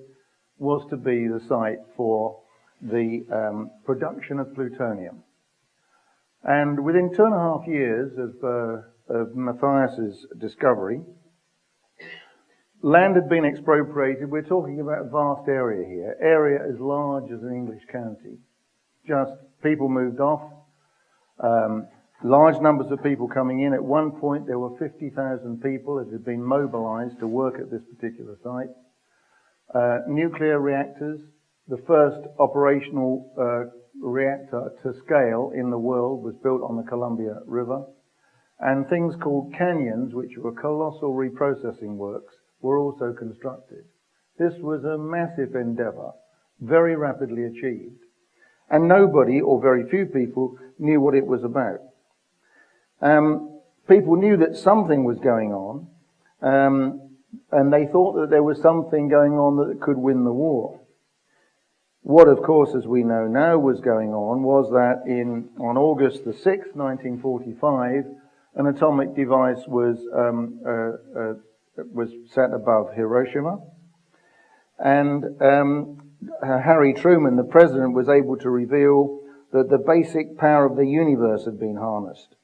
was to be the site for the production of plutonium. And within 2.5 years of Matthias's discovery, land had been expropriated. We're talking about a vast area here, area as large as an English county. Just people moved off, large numbers of people coming in. At one point there were 50,000 people that had been mobilized to work at this particular site. Nuclear reactors, the first operational reactor to scale in the world was built on the Columbia River, and things called canyons, which were colossal reprocessing works, were also constructed. This was a massive endeavor, very rapidly achieved, and nobody, or very few people, knew what it was about. People knew that something was going on, and they thought that there was something going on that could win the war. What, of course, as we know now was going on was that on August the 6th, 1945, an atomic device was set above Hiroshima, and Harry Truman, the president, was able to reveal that the basic power of the universe had been harnessed,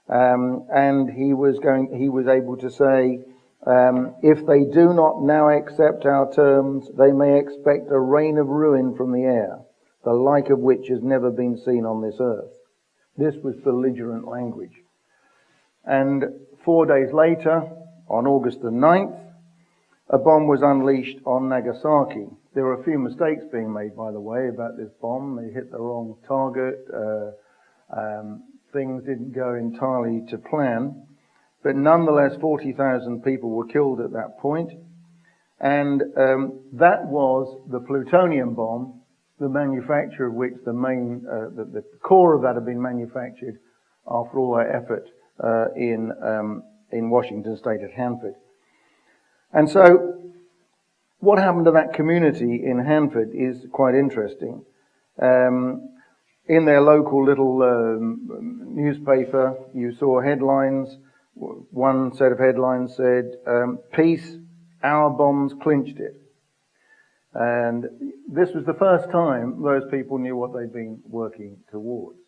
and he was able to say, if they do not now accept our terms, they may expect a rain of ruin from the air, the like of which has never been seen on this earth. This was belligerent language. And 4 days later, on August the 9th, a bomb was unleashed on Nagasaki. There were a few mistakes being made, by the way, about this bomb. They hit the wrong target. Things didn't go entirely to plan. But nonetheless, 40,000 people were killed at that point. And that was the plutonium bomb, the manufacture of which the core of that had been manufactured after all that effort in Washington State at Hanford. And so what happened to that community in Hanford is quite interesting. in their local little newspaper, you saw headlines. One set of headlines said, "Peace, our bombs clinched it." And this was the first time those people knew what they'd been working towards.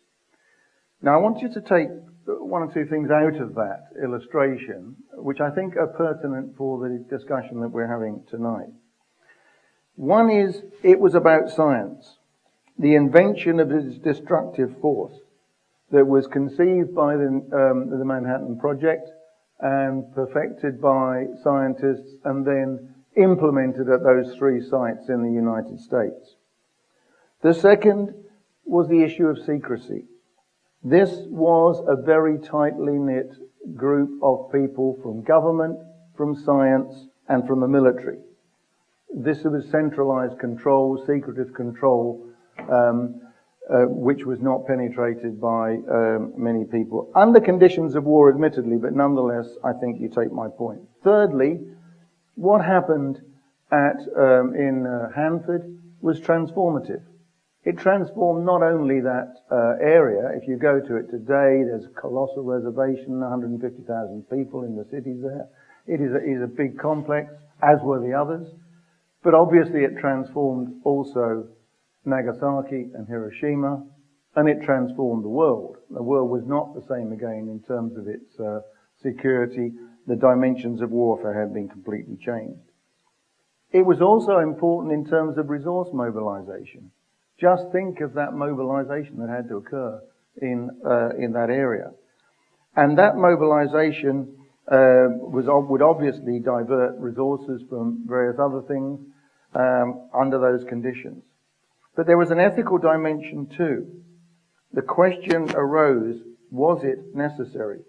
Now, I want you to take one or two things out of that illustration, which I think are pertinent for the discussion that we're having tonight. One is, it was about science, the invention of this destructive force that was conceived by the Manhattan Project and perfected by scientists and then implemented at those 3 sites in the United States. The second was the issue of secrecy. This was a very tightly knit group of people from government, from science, and from the military. This was centralized control, secretive control, which was not penetrated by many people. Under conditions of war, admittedly, but nonetheless, I think you take my point. Thirdly, what happened in Hanford was transformative. It transformed not only that area. If you go to it today, there's a colossal reservation, 150,000 people in the cities there. It is a big complex, as were the others. But obviously it transformed also Nagasaki and Hiroshima, and it transformed the world. The world was not the same again in terms of its security. The dimensions of warfare had been completely changed. It was also important in terms of resource mobilization. Just think of that mobilization that had to occur in that area. And that mobilization would obviously divert resources from various other things under those conditions. But there was an ethical dimension too. The question arose, was it necessary?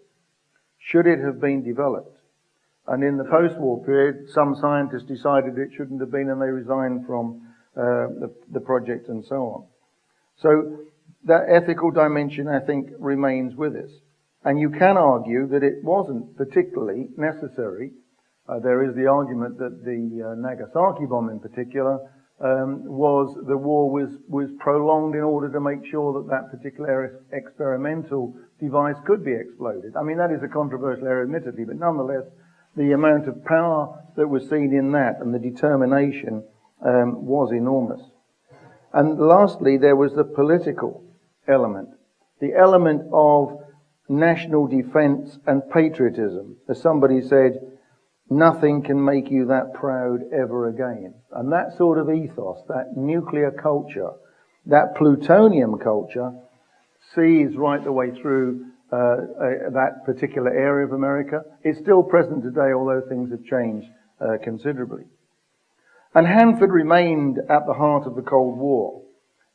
Should it have been developed? And in the post-war period, some scientists decided it shouldn't have been, and they resigned from the project and so on. So that ethical dimension, I think, remains with us. And you can argue that it wasn't particularly necessary. There is the argument that the Nagasaki bomb in particular the war was prolonged in order to make sure that that particular experimental device could be exploded. I mean, that is a controversial area, admittedly, but nonetheless, the amount of power that was seen in that and the determination was enormous. And lastly, there was the political element, the element of national defense and patriotism. As somebody said, nothing can make you that proud ever again. And that sort of ethos, that nuclear culture, that plutonium culture, sees right the way through that particular area of America. It's still present today, although things have changed considerably. And Hanford remained at the heart of the Cold War,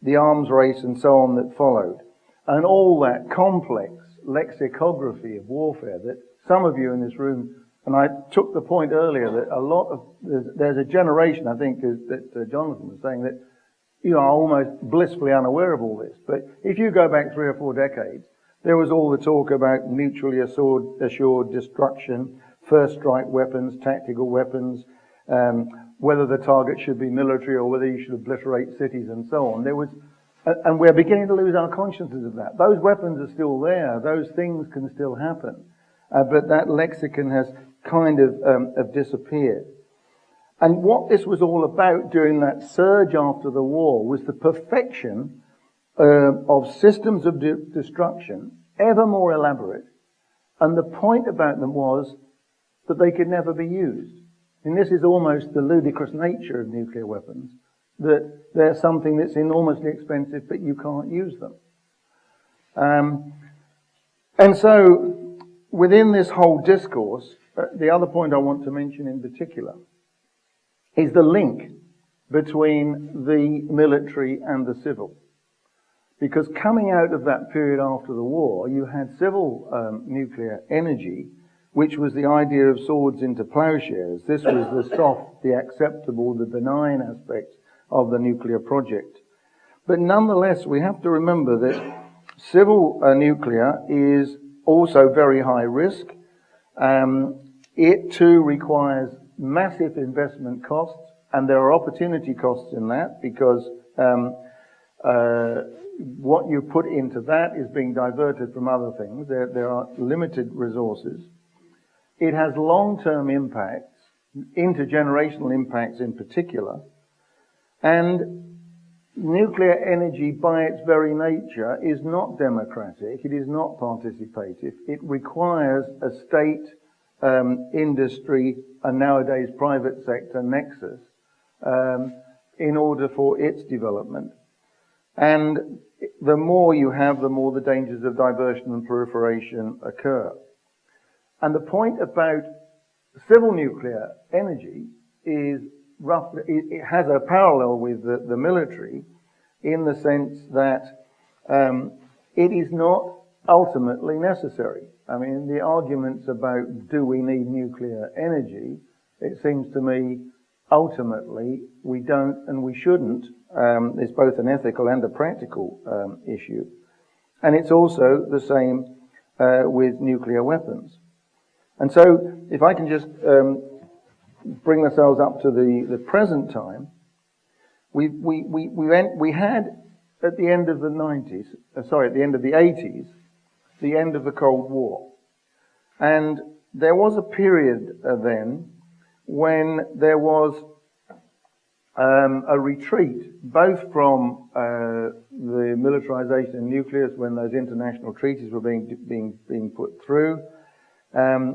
the arms race and so on that followed, and all that complex lexicography of warfare that some of you in this room, and I took the point earlier that there's a generation, I think, that Jonathan was saying, that you are almost blissfully unaware of all this. But if you go back 3 or 4 decades, there was all the talk about mutually assured destruction, first strike weapons, tactical weapons, whether the target should be military or whether you should obliterate cities and so on. And we're beginning to lose our consciousness of that. Those weapons are still there. Those things can still happen. But that lexicon has kind of disappeared. And what this was all about during that surge after the war was the perfection of systems of destruction, ever more elaborate. And the point about them was that they could never be used. And this is almost the ludicrous nature of nuclear weapons, that they're something that's enormously expensive, but you can't use them. And so, within this whole discourse, the other point I want to mention in particular is the link between the military and the civil. Because coming out of that period after the war, you had civil nuclear energy, which was the idea of swords into plowshares. This was the soft, the acceptable, the benign aspect of the nuclear project. But nonetheless, we have to remember that civil nuclear is also very high risk. It too requires massive investment costs, and there are opportunity costs in that because what you put into that is being diverted from other things. There are limited resources. It has long-term impacts, intergenerational impacts in particular, and nuclear energy by its very nature is not democratic, it is not participative. It requires a state, industry, and nowadays private sector nexus in order for its development. And the more you have, the more the dangers of diversion and proliferation occur. And the point about civil nuclear energy is roughly, it has a parallel with the military in the sense that it is not ultimately necessary. I mean, the arguments about do we need nuclear energy, it seems to me ultimately we don't and we shouldn't. It's both an ethical and a practical issue. And it's also the same with nuclear weapons. And so, if I can just bring ourselves up to the present time, we had at the end of the 90s, at the end of the 80s, the end of the Cold War. And there was a period then when there was a retreat, both from the militarization of nuclear, when those international treaties were being put through.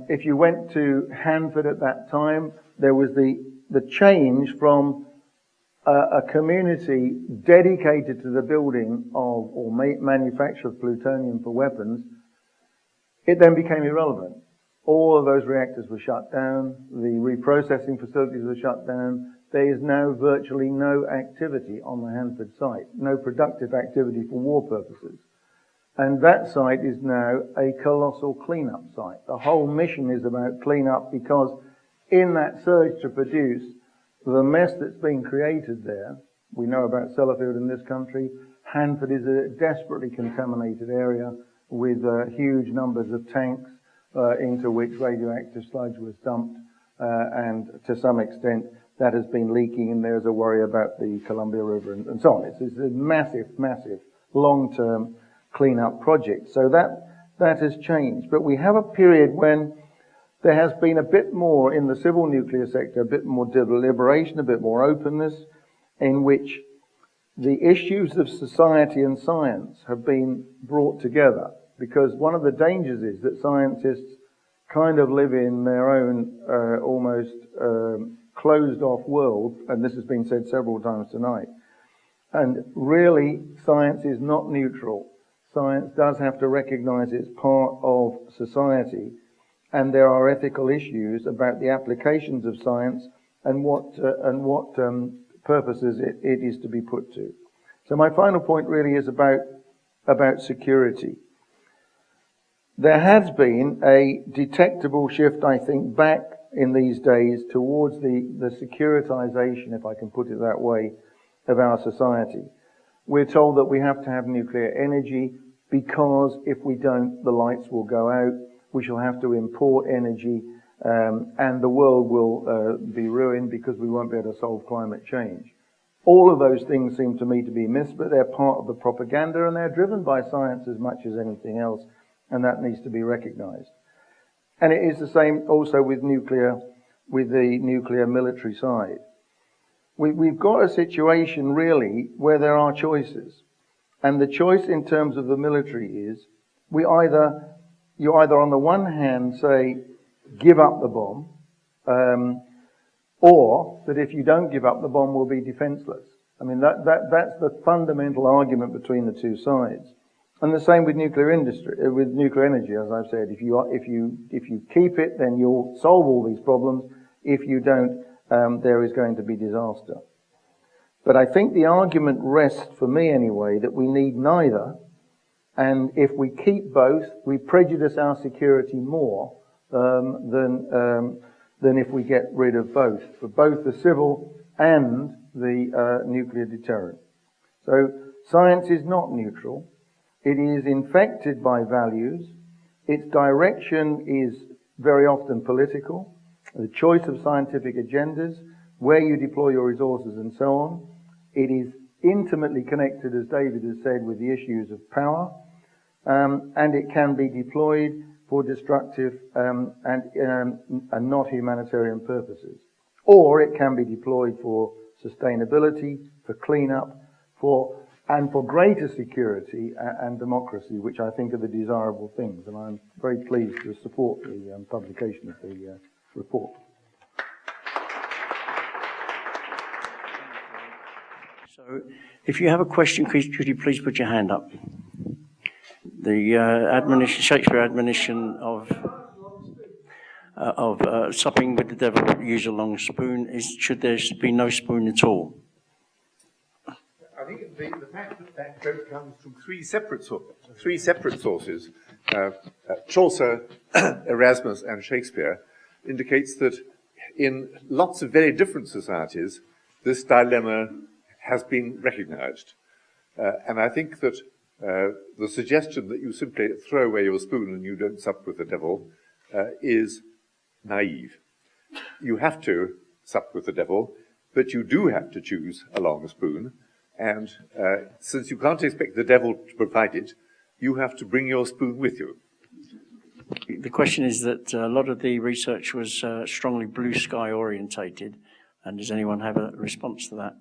If you went to Hanford at that time, there was the change from a community dedicated to the building of or manufacture of plutonium for weapons. It then became irrelevant. All of those reactors were shut down. The reprocessing facilities were shut down. There is now virtually no activity on the Hanford site, no productive activity for war purposes. And that site is now a colossal cleanup site. The whole mission is about cleanup because in that surge to produce the mess that's been created there, we know about Sellafield in this country, Hanford is a desperately contaminated area with huge numbers of tanks into which radioactive sludge was dumped, and to some extent that has been leaking, and there's a worry about the Columbia River and so on. It's a massive, massive, long-term clean-up project. So that has changed. But we have a period when there has been a bit more in the civil nuclear sector, a bit more deliberation, a bit more openness, in which the issues of society and science have been brought together. Because one of the dangers is that scientists kind of live in their own almost closed-off world, and this has been said several times tonight. And really, science is not neutral. Science does have to recognize it's part of society, and there are ethical issues about the applications of science and what purposes it is to be put to. So my final point really is about security. There has been a detectable shift, I think, back in these days towards the securitization, if I can put it that way, of our society. We're told that we have to have nuclear energy because if we don't, the lights will go out. We shall have to import energy, and the world will be ruined because we won't be able to solve climate change. All of those things seem to me to be myths, but they're part of the propaganda, and they're driven by science as much as anything else, and that needs to be recognized. And it is the same also with the nuclear military side. We've got a situation really where there are choices, and the choice in terms of the military is you either on the one hand say give up the bomb, or that if you don't give up the bomb we'll be defenseless. I mean that's the fundamental argument between the two sides. And the same with nuclear industry, with nuclear energy, as I've said. If you keep it, then you'll solve all these problems. If you don't, there is going to be disaster. But I think the argument rests, for me anyway, that we need neither. And if we keep both, we prejudice our security more than if we get rid of both, for both the civil and the nuclear deterrent. So science is not neutral. It is infected by values. Its direction is very often political. The choice of scientific agendas, where you deploy your resources and so on. It is intimately connected, as David has said, with the issues of power, and it can be deployed for destructive and not humanitarian purposes. Or it can be deployed for sustainability, for cleanup, for greater security and democracy, which I think are the desirable things. And I'm very pleased to support the publication of the report. So, if you have a question, could you please put your hand up? The Shakespeare admonition of supping with the devil, use a long spoon, should there be no spoon at all? I think the fact that that quote comes from three separate sources, Chaucer, Erasmus, and Shakespeare, indicates that in lots of very different societies, this dilemma has been recognized. And I think that the suggestion that you simply throw away your spoon and you don't sup with the devil is naive. You have to sup with the devil, but you do have to choose a long spoon. And since you can't expect the devil to provide it, you have to bring your spoon with you. The question is that a lot of the research was strongly blue sky orientated. And does anyone have a response to that?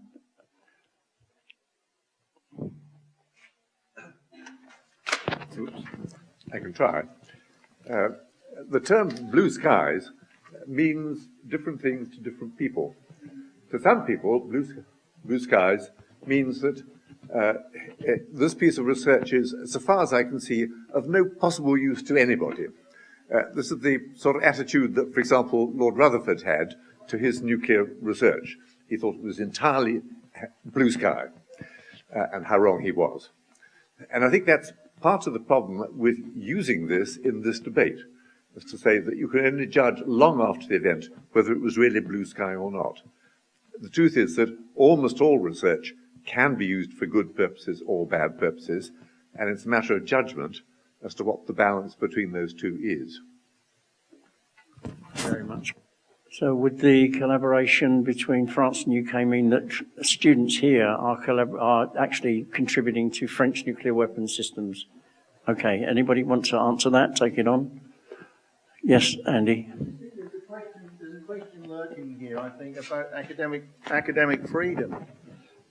Oops. I can try. The term blue skies means different things to different people. For some people, blue skies means that this piece of research is, so far as I can see, of no possible use to anybody. This is the sort of attitude that, for example, Lord Rutherford had to his nuclear research. He thought it was entirely blue sky, and how wrong he was. And I think that's part of the problem with using this in this debate, is to say that you can only judge long after the event whether it was really blue sky or not. The truth is that almost all research can be used for good purposes or bad purposes, and it's a matter of judgment as to what the balance between those two is. Very much. So would the collaboration between France and UK mean that students here are actually contributing to French nuclear weapon systems? Okay, anybody want to answer that? Take it on. Yes, Andy. There's a question lurking here, I think, about academic freedom.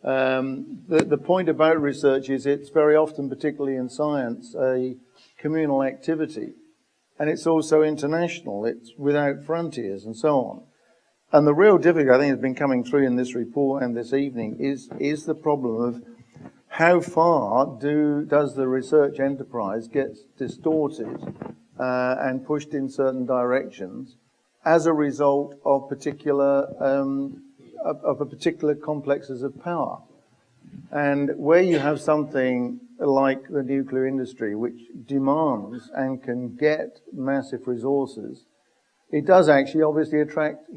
The point about research is it's very often, particularly in science, a communal activity. And it's also international. It's without frontiers and so on. And the real difficulty, I think, has been coming through in this report and this evening is the problem of how far does the research enterprise get distorted and pushed in certain directions as a result of particular complexes of power. And where you have something like the nuclear industry, which demands and can get massive resources, it does actually obviously attract a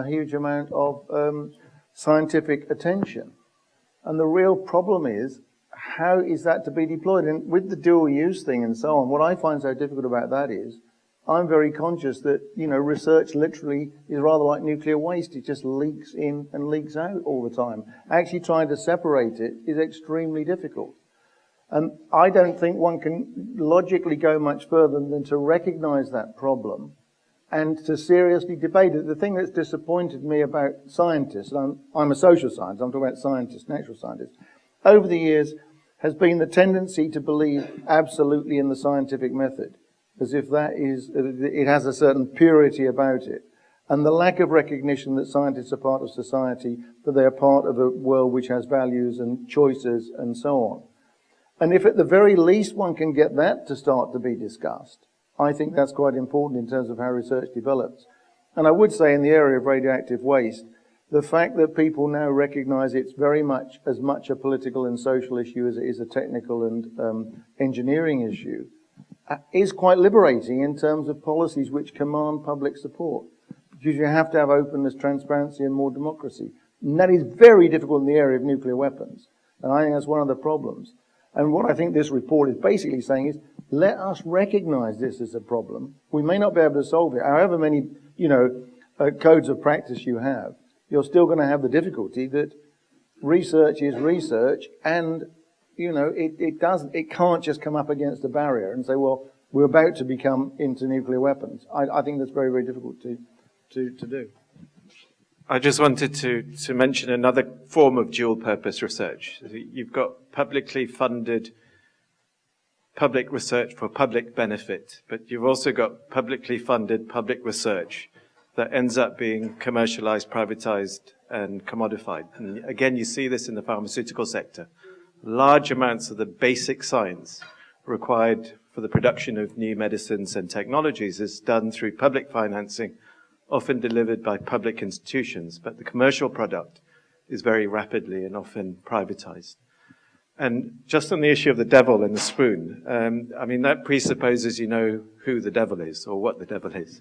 huge amount of scientific attention. And the real problem is, how is that to be deployed? And with the dual use thing and so on, what I find so difficult about that is, I'm very conscious that, research literally is rather like nuclear waste. It just leaks in and leaks out all the time. Actually trying to separate it is extremely difficult. And I don't think one can logically go much further than to recognize that problem and to seriously debate it. The thing that's disappointed me about scientists, and I'm a social scientist, I'm talking about scientists, natural scientists, over the years has been the tendency to believe absolutely in the scientific method, as if it has a certain purity about it. And the lack of recognition that scientists are part of society, that they are part of a world which has values and choices and so on. And if at the very least one can get that to start to be discussed, I think that's quite important in terms of how research develops. And I would say in the area of radioactive waste, the fact that people now recognize it's very much as much a political and social issue as it is a technical and engineering issue is quite liberating in terms of policies which command public support. Because you have to have openness, transparency, and more democracy. And that is very difficult in the area of nuclear weapons. And I think that's one of the problems. And what I think this report is basically saying is, let us recognize this as a problem. We may not be able to solve it. However many, codes of practice you have, you're still going to have the difficulty that research is research, and it can't just come up against a barrier and say, well, we're about to become into nuclear weapons. I think that's very, very difficult to do. I just wanted to mention another form of dual purpose research. You've got publicly funded public research for public benefit, but you've also got publicly funded public research that ends up being commercialized, privatized, and commodified. And again, you see this in the pharmaceutical sector. Large amounts of the basic science required for the production of new medicines and technologies is done through public financing, often delivered by public institutions, but the commercial product is very rapidly and often privatized. And just on the issue of the devil and the spoon, that presupposes you know who the devil is or what the devil is.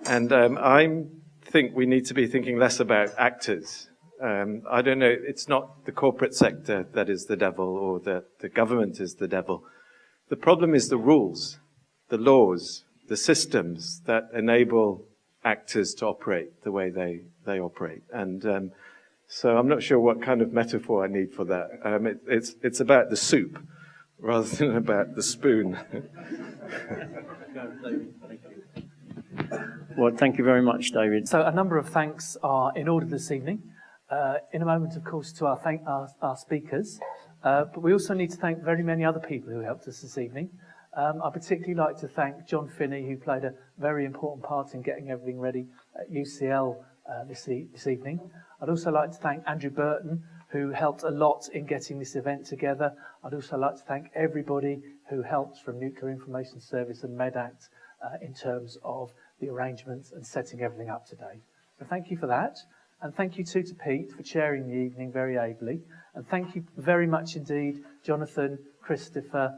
And I think we need to be thinking less about actors. I don't know, it's not the corporate sector that is the devil or the government is the devil. The problem is the rules, the laws, the systems that enable actors to operate the way they operate. And so I'm not sure what kind of metaphor I need for that. It's about the soup rather than about the spoon. Well, thank you very much, David. So a number of thanks are in order this evening. In a moment, of course, to our speakers. But we also need to thank very many other people who helped us this evening. I'd particularly like to thank John Finney, who played a very important part in getting everything ready at UCL this evening. I'd also like to thank Andrew Burton, who helped a lot in getting this event together. I'd also like to thank everybody who helped from Nuclear Information Service and MedAct in terms of the arrangements and setting everything up today. So thank you for that. And thank you too to Pete for chairing the evening very ably. And thank you very much indeed, Jonathan, Christopher,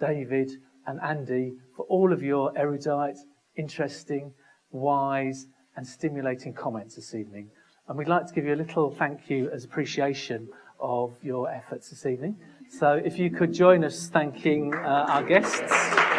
David, and Andy, for all of your erudite, interesting, wise, and stimulating comments this evening. And we'd like to give you a little thank you as appreciation of your efforts this evening. So if you could join us thanking our guests.